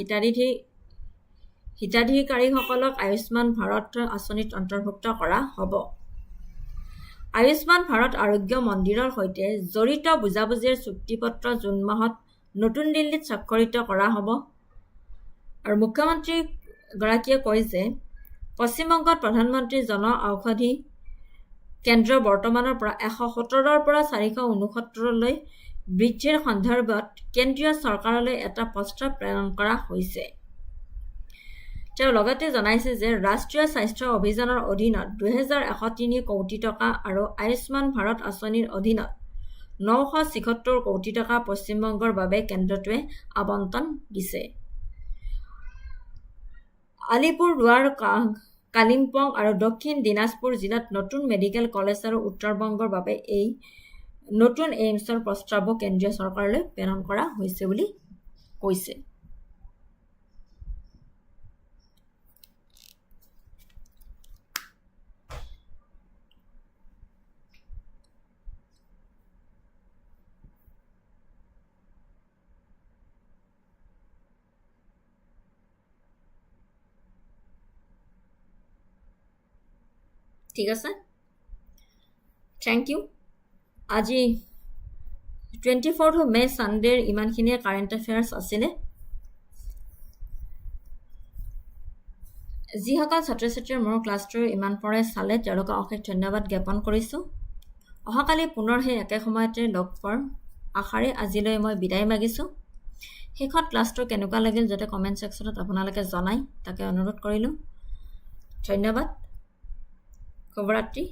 A: হিতাধিকাৰীসকলক আয়ুষ্মান ভাৰত আঁচনিত অন্তৰ্ভুক্ত কৰা হ'ব। আয়ুষ্মান ভাৰত আৰোগ্য মন্দিৰৰ সৈতে জড়িত বুজাবুজিৰ চুক্তিপত্ৰ জুন মাহত নতুন দিল্লীত স্বাক্ষৰিত কৰা হ'ব। আৰু মুখ্যমন্ত্ৰীগৰাকীয়ে কয় যে পশ্চিমবংগত প্ৰধানমন্ত্ৰী জন ঔষধি কেন্দ্ৰ বৰ্তমানৰ পৰা 117ৰ পৰা 469লৈ বৃদ্ধিৰ সন্দৰ্ভত কেন্দ্ৰীয় চৰকাৰলৈ এটা প্ৰস্তাৱ প্ৰেৰণ কৰা হৈছে। তেওঁ লগতে জনাইছে যে ৰাষ্ট্ৰীয় স্বাস্থ্য অভিযানৰ অধীনত 2,103 কোটি টকা আৰু আয়ুষ্মান ভাৰত আঁচনিৰ অধীনত 976 কোটি টকা পশ্চিমবংগৰ বাবে কেন্দ্ৰটোৱে আবণ্টন দিছে। আলিপুৰদুৱাৰ, কালিম্পং আৰু দক্ষিণ দিনাজপুৰ জিলাত নতুন মেডিকেল কলেজ আৰু উত্তৰবংগৰ বাবে এই নতুন এইমছৰ প্ৰস্তাৱো কেন্দ্ৰীয় চৰকাৰলৈ প্ৰেৰণ কৰা হৈছে বুলি কৈছে। ঠিক আছে, থেংক ইউ। আজি 24 মে ছানডেৰ ইমানখিনিয়ে কাৰেণ্ট এফেয়াৰ্ছ আছিলে। যিসকল ছাত্ৰ ছাত্ৰীয়ে মোৰ ক্লাছটো ইমান পৰে চালে তেওঁলোকক অশেষ ধন্যবাদ জ্ঞাপন কৰিছোঁ। অহাকালি পুনৰ সেই একে সময়তে লগ পোৱাৰ আশাৰে আজিলৈ মই বিদায় মাগিছোঁ। শেষত ক্লাছটো কেনেকুৱা লাগিল যাতে কমেণ্ট ছেকশ্যনত আপোনালোকে জনায় তাকে অনুৰোধ কৰিলোঁ। ধন্যবাদ। শুভৰাত্ৰি।